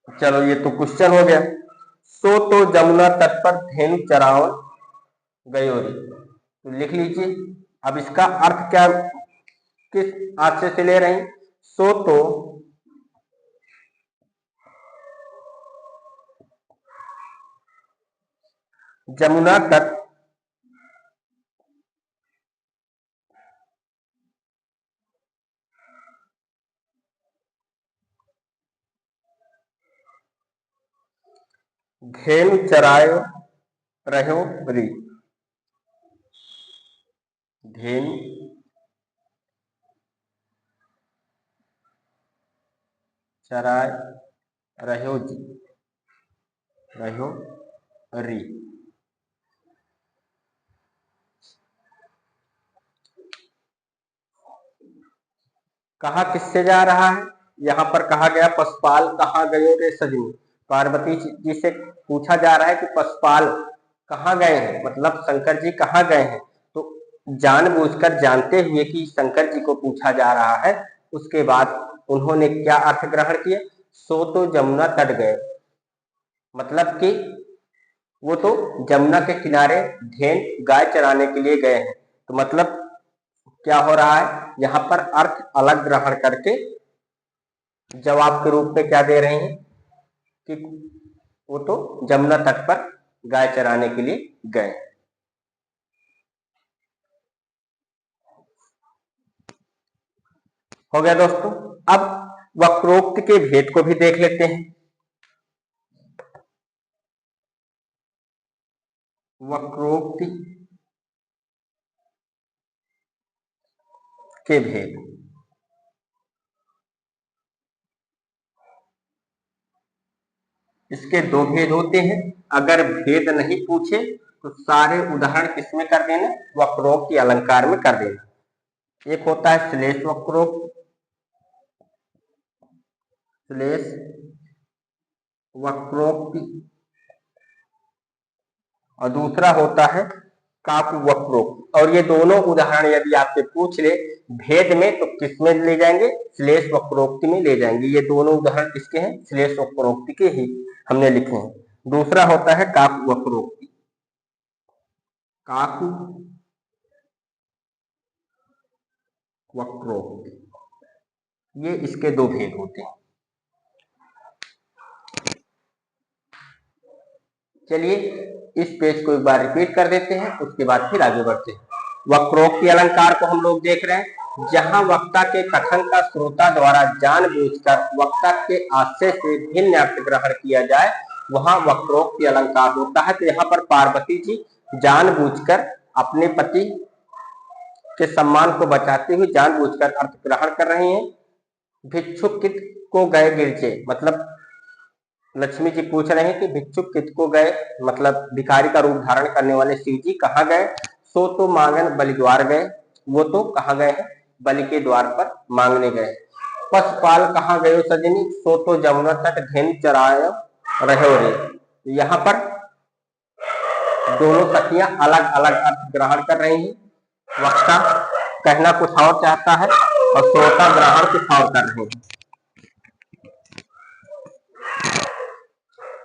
चलो ये तो क्वेश्चन हो गया। सो तो जमुना तट पर धेनु चरावन गयोरी। तो लिख लीजिए। अब इसका अर्थ क्या, किस आशय से ले रहे हैं? सो तो जमुना तट घेनु चरायो रहो री। घेनु चराय रहो जी, रहो री। कहा किससे जा रहा है? यहाँ पर कहा गया पशुपाल कहाँ गयो रे सजनी। पार्वती जी से पूछा जा रहा है कि पशुपाल कहाँ गए हैं, मतलब शंकर जी कहाँ गए हैं। तो जानबूझकर, जानते हुए कि शंकर जी को पूछा जा रहा है, उसके बाद उन्होंने क्या अर्थ ग्रहण किया, सो तो जमुना तट गए। मतलब कि वो तो जमुना के किनारे धेन गाय चराने के लिए गए हैं। तो मतलब क्या हो रहा है, यहाँ पर अर्थ अलग ग्रहण करके जवाब के रूप में क्या दे रहे हैं कि वो तो जमुना तट पर गाय चराने के लिए गए। हो गया दोस्तों। अब वक्रोक्त के भेद को भी देख लेते हैं। वक्रोक्ति के भेद, इसके दो भेद होते हैं। अगर भेद नहीं पूछे तो सारे उदाहरण किसमें कर देना, वक्रोक्ति अलंकार में कर देना। एक होता है श्लेष वक्रोक्ति, श्लेष वक्रोक्ति, और दूसरा होता है काकु वक्रोक्ति। और ये दोनों उदाहरण यदि आपसे पूछ ले भेद में तो किसमें ले जाएंगे, श्लेष वक्रोक्ति में ले जाएंगे। ये दोनों उदाहरण किसके हैं, श्लेष वक्रोक्ति के ही हमने लिखे हैं। दूसरा होता है काकु वक्रोक्ति, काकु वक्रोक्ति, ये इसके दो भेद होते हैं। चलिए इस पेज को एक बार रिपीट कर देते हैं, उसके बाद फिर आगे बढ़ते हैं। वक्रोक्ति अलंकार को हम लोग देख रहे हैं। जहां वक्ता के कथन का श्रोता द्वारा जानबूझकर वक्ता के आशय से भिन्न अर्थ ग्रहण किया जाए वहां वक्रोक्ति अलंकार होता है। तो यहाँ पर पार्वती जी जानबूझकर अपने पति के सम्मान को बचाते हुए जानबूझकर अर्थ ग्रहण कर रहे हैं। भिक्षुक कित को गए गिरजे, मतलब लक्ष्मी जी पूछ रहे हैं कि भिक्षुक कित को गए, मतलब भिखारी का रूप धारण करने वाले शिव जी कहाँ गए। सो तो मांगन बलि द्वार गए, वो तो कहाँ गए हैं, बलि के द्वार पर मांगने गए। पशुपाल कहाँ गए सजनी, सो तो जमुना तट घेन चराय रहे रे। यहाँ पर दोनों सखियां अलग अलग अर्थ ग्रहण कर रही हैं। वक्ता कहना कुछ और चाहता है और श्रोता ग्रहण कुछ और कर रहे हैं।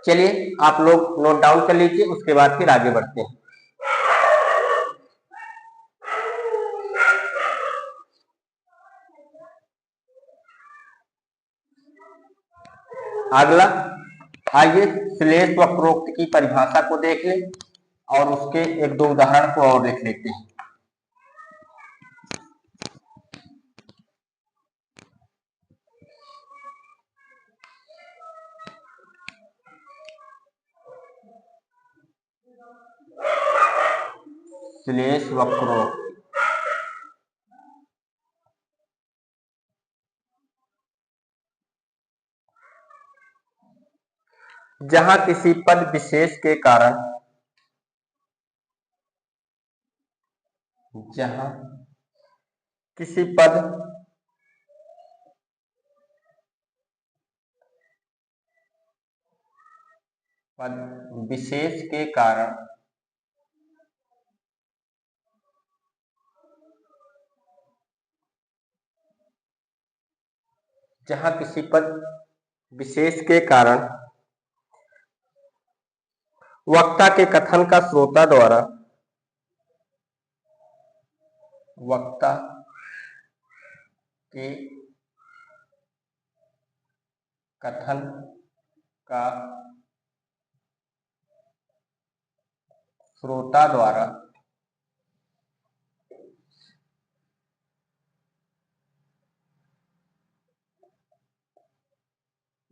चलिए आप लोग नोट डाउन कर लीजिए, उसके बाद फिर आगे बढ़ते हैं। अगला आइए श्लेष वक्रोक्त की परिभाषा को देख लें और उसके एक दो उदाहरण को और देख लेते हैं। श्लेष वक्रोक्त, जहां किसी पद विशेष के कारण, जहां किसी पद विशेष के कारण जहां किसी पद विशेष के कारण वक्ता के कथन का श्रोता द्वारा, वक्ता के कथन का श्रोता द्वारा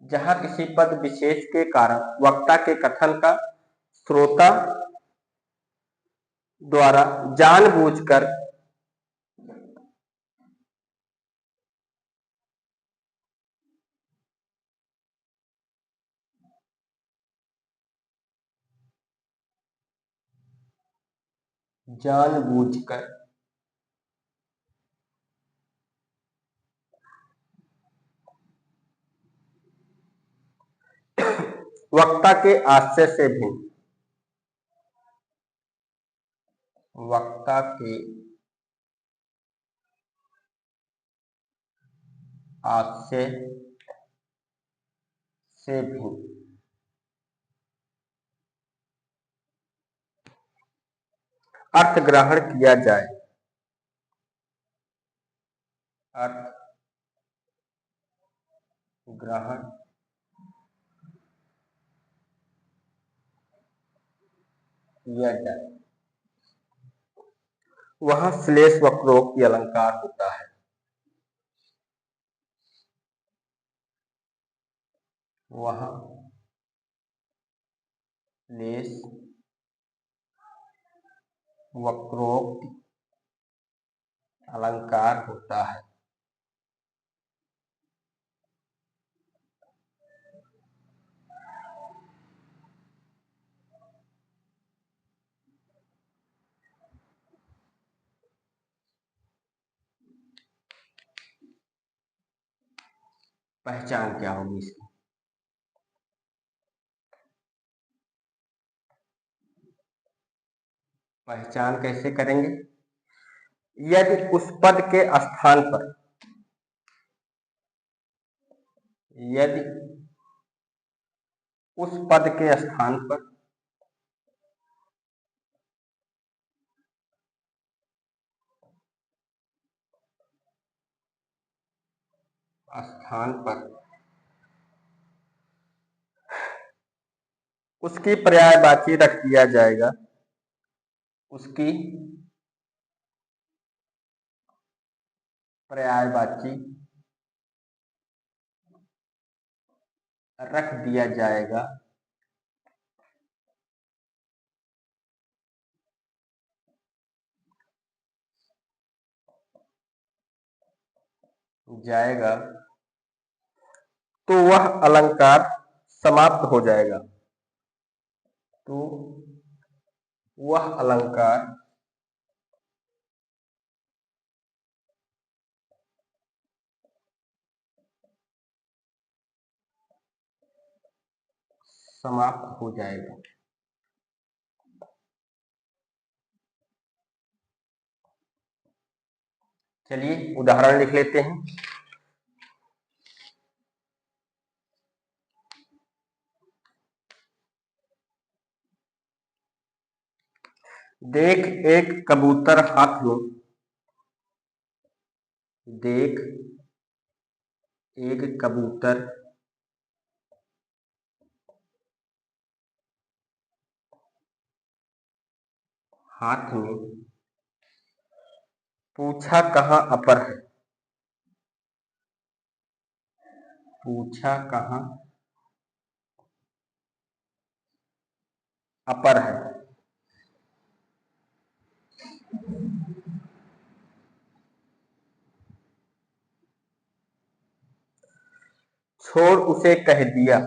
जहां किसी पद विशेष के कारण वक्ता के कथन का श्रोता द्वारा जानबूझकर जानबूझकर वक्ता के आशय से भिन्न, वक्ता के आशय से भिन्न अर्थ ग्रहण किया जाए, अर्थ ग्रहण किया जाए, वहां श्लेष वक्रोक्ति अलंकार होता है। वहां श्लेष वक्रोक्ति अलंकार होता है। पहचान क्या होगी इसकी? पहचान कैसे करेंगे? यदि उस पद के स्थान पर, यदि उस पद के स्थान पर उसकी पर्यायवाची रख दिया जाएगा, उसकी पर्यायवाची रख दिया जाएगा, तो वह अलंकार समाप्त हो जाएगा। तो वह अलंकार समाप्त हो जाएगा। चलिए उदाहरण लिख लेते हैं। देख एक कबूतर हाथ में, देख एक कबूतर हाथ में, पूछा कहाँ अपर है, पूछा कहाँ अपर है। छोड़ उसे कह दिया,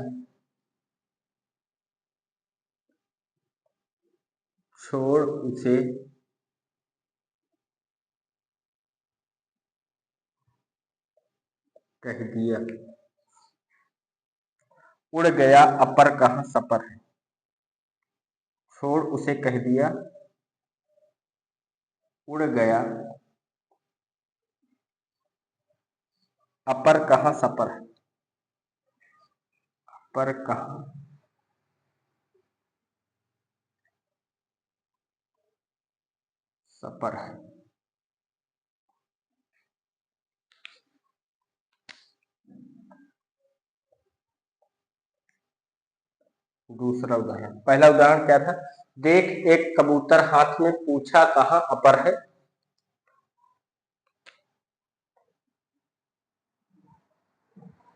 छोड़ उसे कह दिया। उड़ गया अपर कहाँ सपर है, छोड़ उसे कह दिया, उड़ गया अपर कहाँ सपर है, अपर कहाँ सपर है। दूसरा उदाहरण, पहला उदाहरण क्या था? देख एक कबूतर हाथ में, पूछा कहाँ अपर है।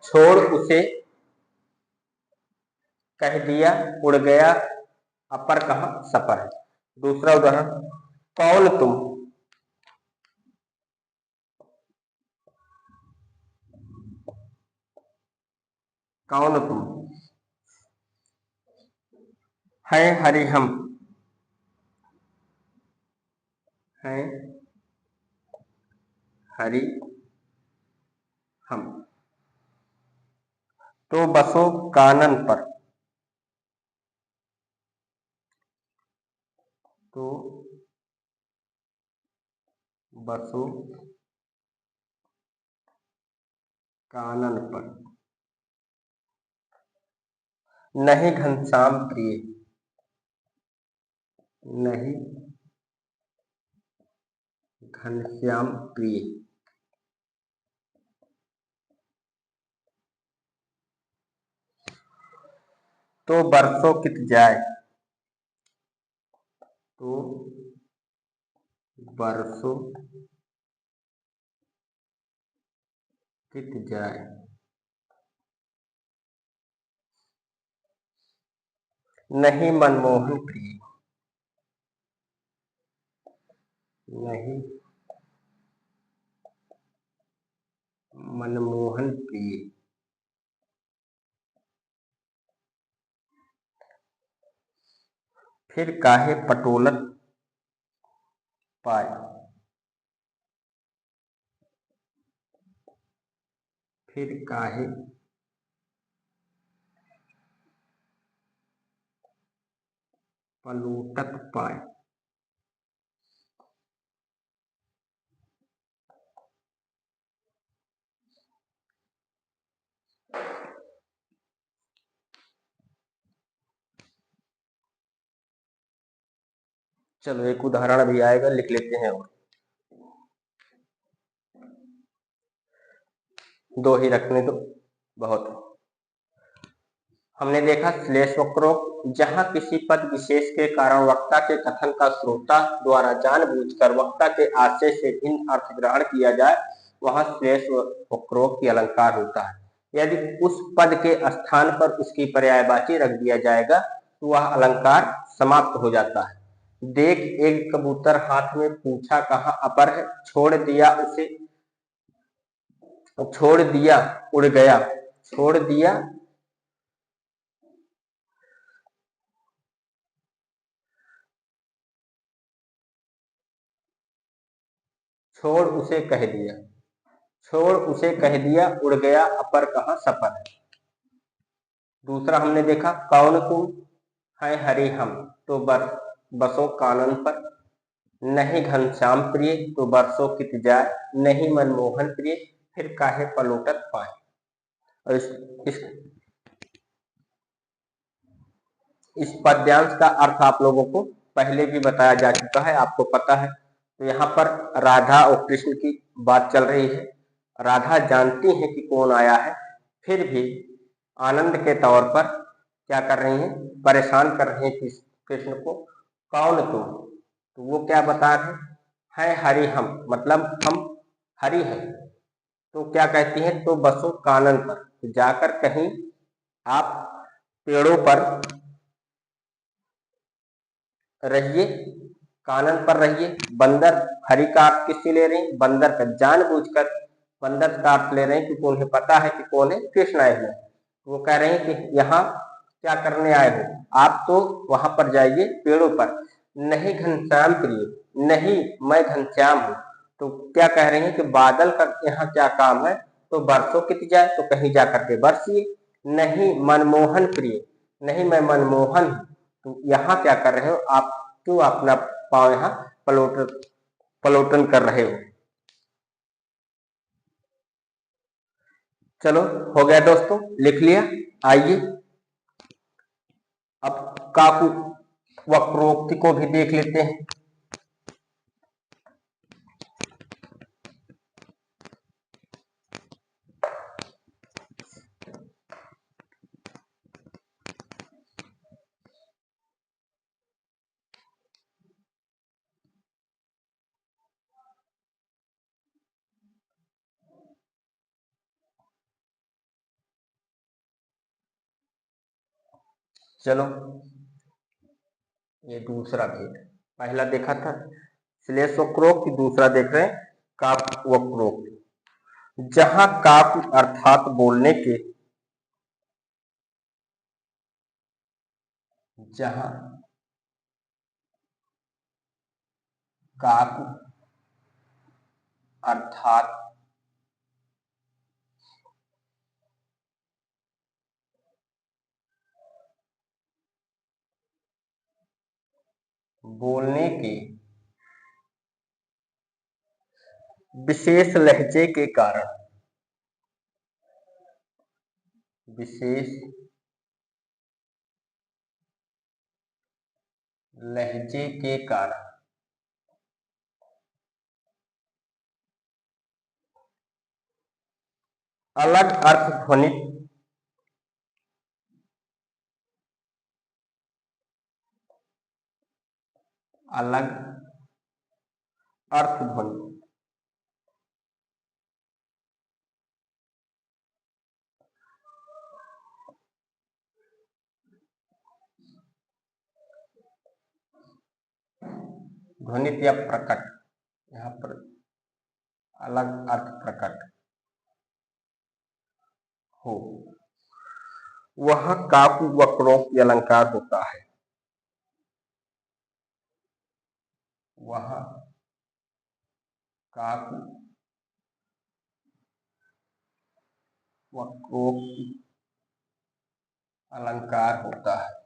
छोड़ उसे कह दिया, उड़ गया अपर कहाँ सपर है। दूसरा उदाहरण, कौन तुम, कौन तुम, है हरि हम, है हरि हम। तो बसो कानन पर, तो बसो कानन पर। नहीं घनश्याम प्रिय, नहीं घनश्याम प्रिय। तो बरसों कित जाए, तो बरसों कित जाए। नहीं मनमोहन प्रिय, नहीं मनमोहन प्रिय। फिर काहे पटोलत पाए, फिर काहे पलूटत पाए। चलो एक उदाहरण भी आएगा, लिख लेते हैं। और दो ही रखने दो, बहुत। हमने देखा श्लेषवक्रोक्त, जहां किसी पद विशेष के कारण वक्ता के कथन का श्रोता द्वारा जानबूझकर वक्ता के आशय से भिन्न अर्थ ग्रहण किया जाए, वहां श्लेषवक्रोक्त अलंकार होता है। यदि उस पद के स्थान पर उसकी पर्यायवाची रख दिया जाएगा तो वह अलंकार समाप्त हो जाता है। देख एक कबूतर हाथ में, पूछा कहाँ अपर है, छोड़ दिया उड़ गया, छोड़ दिया छोड़ उसे कह दिया, छोड़ उसे कह दिया, उड़ गया अपर कहाँ सपर है। दूसरा हमने देखा कौन तुम है हरि हम, तो बसों कानन पर। नहीं घनश्याम प्रिय, तो बरसों कित जाए। नहीं मनमोहन प्रिय, फिर काहे पलोटत पाए। और इस, इस पद्यांश का अर्थ आप लोगों को पहले भी बताया जा चुका है, आपको पता है। तो यहाँ पर राधा और कृष्ण की बात चल रही है। राधा जानती है कि कौन आया है, फिर भी आनंद के तौर पर क्या कर रही हैं, परेशान कर रही हैं कृष्ण को। कौन तुम, तो वो क्या बता रहे हैं, हरि हम, मतलब हम हरि हैं। तो क्या कहती हैं, तो बसो कानन पर, तो जाकर कहीं आप पेड़ों पर रहिए, कानन पर रहिए। बंदर, हरि का आप किससे ले रहे हैं, बंदर का, जानबूझकर बंदर का अर्थ ले रहे हैं क्योंकि उन्हें पता है कि कौन है, कृष्ण आए हुए। वो कह रहे हैं कि यहाँ क्या करने आए हो, आप तो वहां पर जाइए पेड़ों पर। नहीं घनश्याम प्रिय, नहीं मैं घनश्याम हूँ। तो क्या कह रहे हैं कि बादल का यहाँ क्या काम है, तो बरसों कित जाए, तो कहीं जाकर के बरसिए। नहीं मनमोहन प्रिय, नहीं मैं मनमोहन हूँ, तो यहाँ क्या कर रहे हो आप, क्यों अपना पाँव यहाँ पलोटन कर रहे हो। चलो हो गया दोस्तों, लिख लिया। आइए अब काकु वक्रोक्ति को भी देख लेते हैं। चलो ये दूसरा भेद, पहला देखा था श्लेषवक्रोक्ति, दूसरा देख रहे हैं काक वक्रोक्ति। जहां काक अर्थात बोलने के, जहां काक अर्थात बोलने के विशेष लहजे के कारण, विशेष लहजे के कारण अलग अर्थ ध्वनित अलग अर्थ ध्वनि। ध्वनित या प्रकट, यहाँ पर अलग अर्थ प्रकट हो। वह काव्य वक्रों की अलंकार होता है। वह काव्य वक्रों की अलंकार होता है।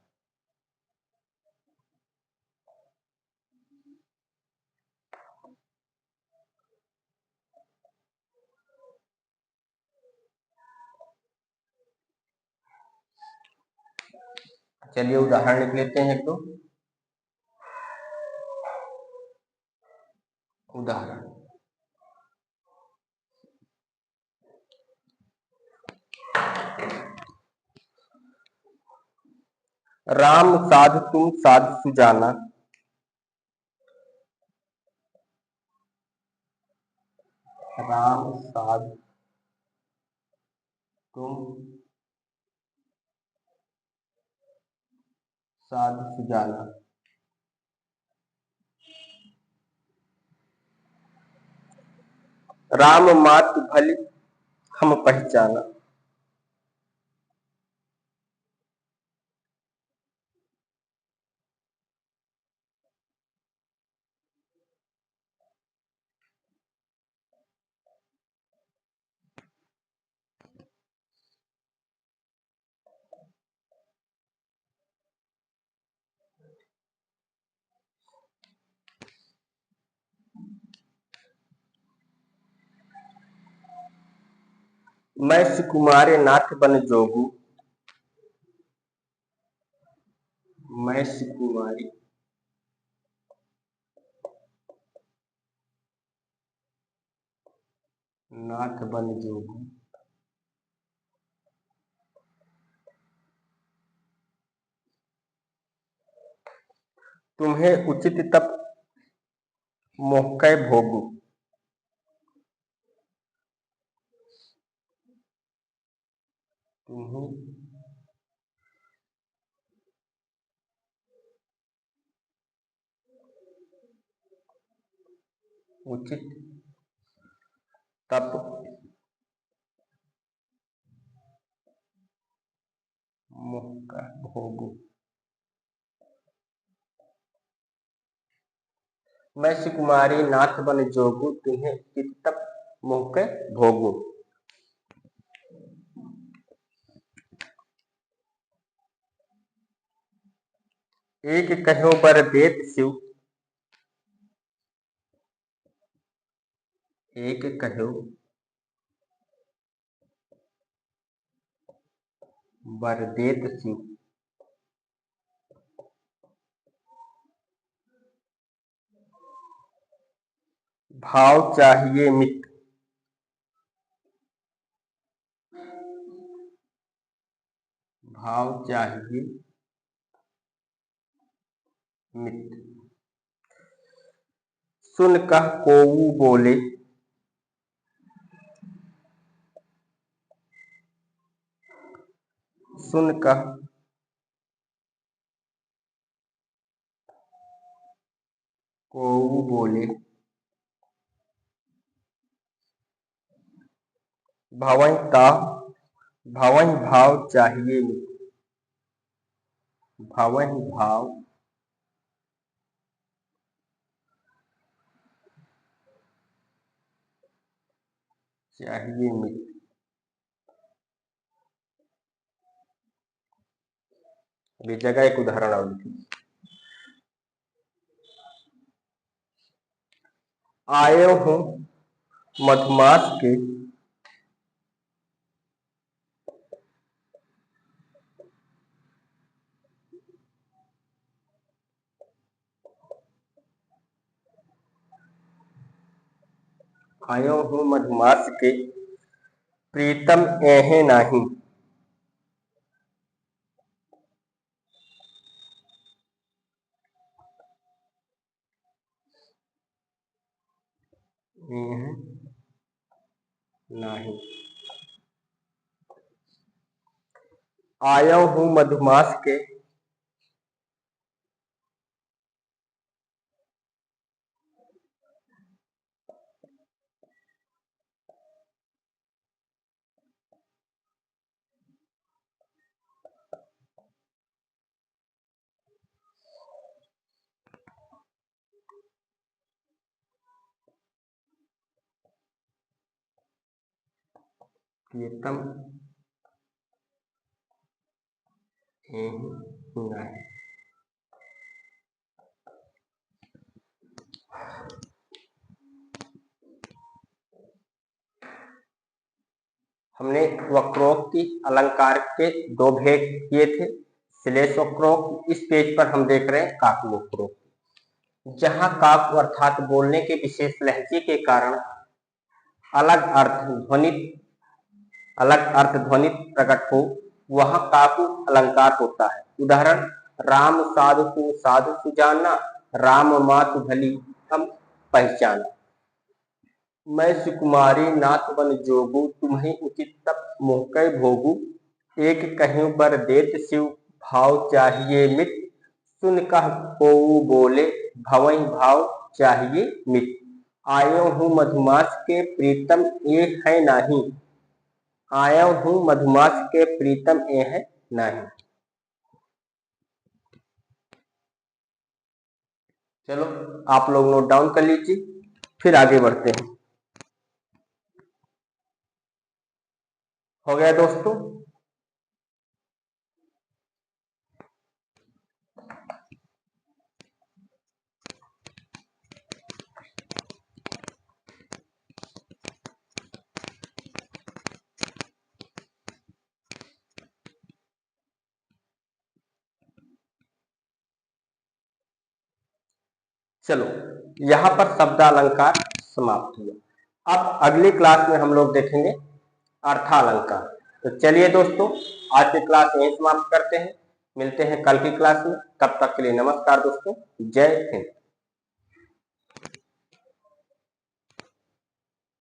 चलिए उदाहरण लिख लेते हैं एक दो। उदाहरण, राम साध तुम साध सुजाना। राम साध तुम साध सुजाना। राम मात भली हम पहचाना। मैं सुकुमारे नाथ बन जोगू। मैं सुकुमारी नाथ बन जोगू। तुम्हें उचित तप मोहकै भोगू। तुम्हें उचित तप मोहकै भोगू। मैं सुकुमारी नाथ बन जोगू। तुम्हें उचित तप मोहकै भोगू। एक कहो बर देत शिव। एक कहो बर देत शिव। भाव चाहिए मित। भाव चाहिए मित। सुन कह कोऊ बोले। सुन कह कोऊ बोले। भवई भाव चाहिए मित। भवई भाव चाहिए मित। अभी जगह एक उदाहरण और लिखिए। आए हूं मधुमास के। आयो हूं मधुमास के प्रीतम एहे नाही। नहीं। आया हूं मधुमास के प्रीतम नहीं। हमने वक्रोक्ति अलंकार के दो भेद किए थे। श्लेष वक्रोक्ति, इस पेज पर हम देख रहे हैं काकु वक्रोक्ति, जहां काकु अर्थात बोलने के विशेष लहजे के कारण अलग अर्थ ध्वनित प्रकट हो, वहां काकु अलंकार होता है। उदाहरण, राम साधु तू साधु सुजाना, राम मातु भली हम पहचाना। मैं सुकुमारी नाथ बन जोगू, तुम्हें उचित तप मोहकै भोगू। एक कहीं बर देत शिव, भाव चाहिए मित। सुन कह कोऊ बोले, भवई भाव चाहिए मित। आयो हूं मधुमास के प्रीतम ये है नहीं। आया हूं मधुमास के प्रीतम ये है नहीं। चलो आप लोग नोट डाउन कर लीजिए, फिर आगे बढ़ते हैं। हो गया दोस्तों? चलो यहाँ पर शब्दालंकार समाप्त हुआ। अब अगली क्लास में हम लोग देखेंगे अर्थालंकार। तो चलिए दोस्तों, आज की क्लास यहीं समाप्त करते हैं। मिलते हैं कल की क्लास में। तब तक के लिए नमस्कार दोस्तों। जय हिंद।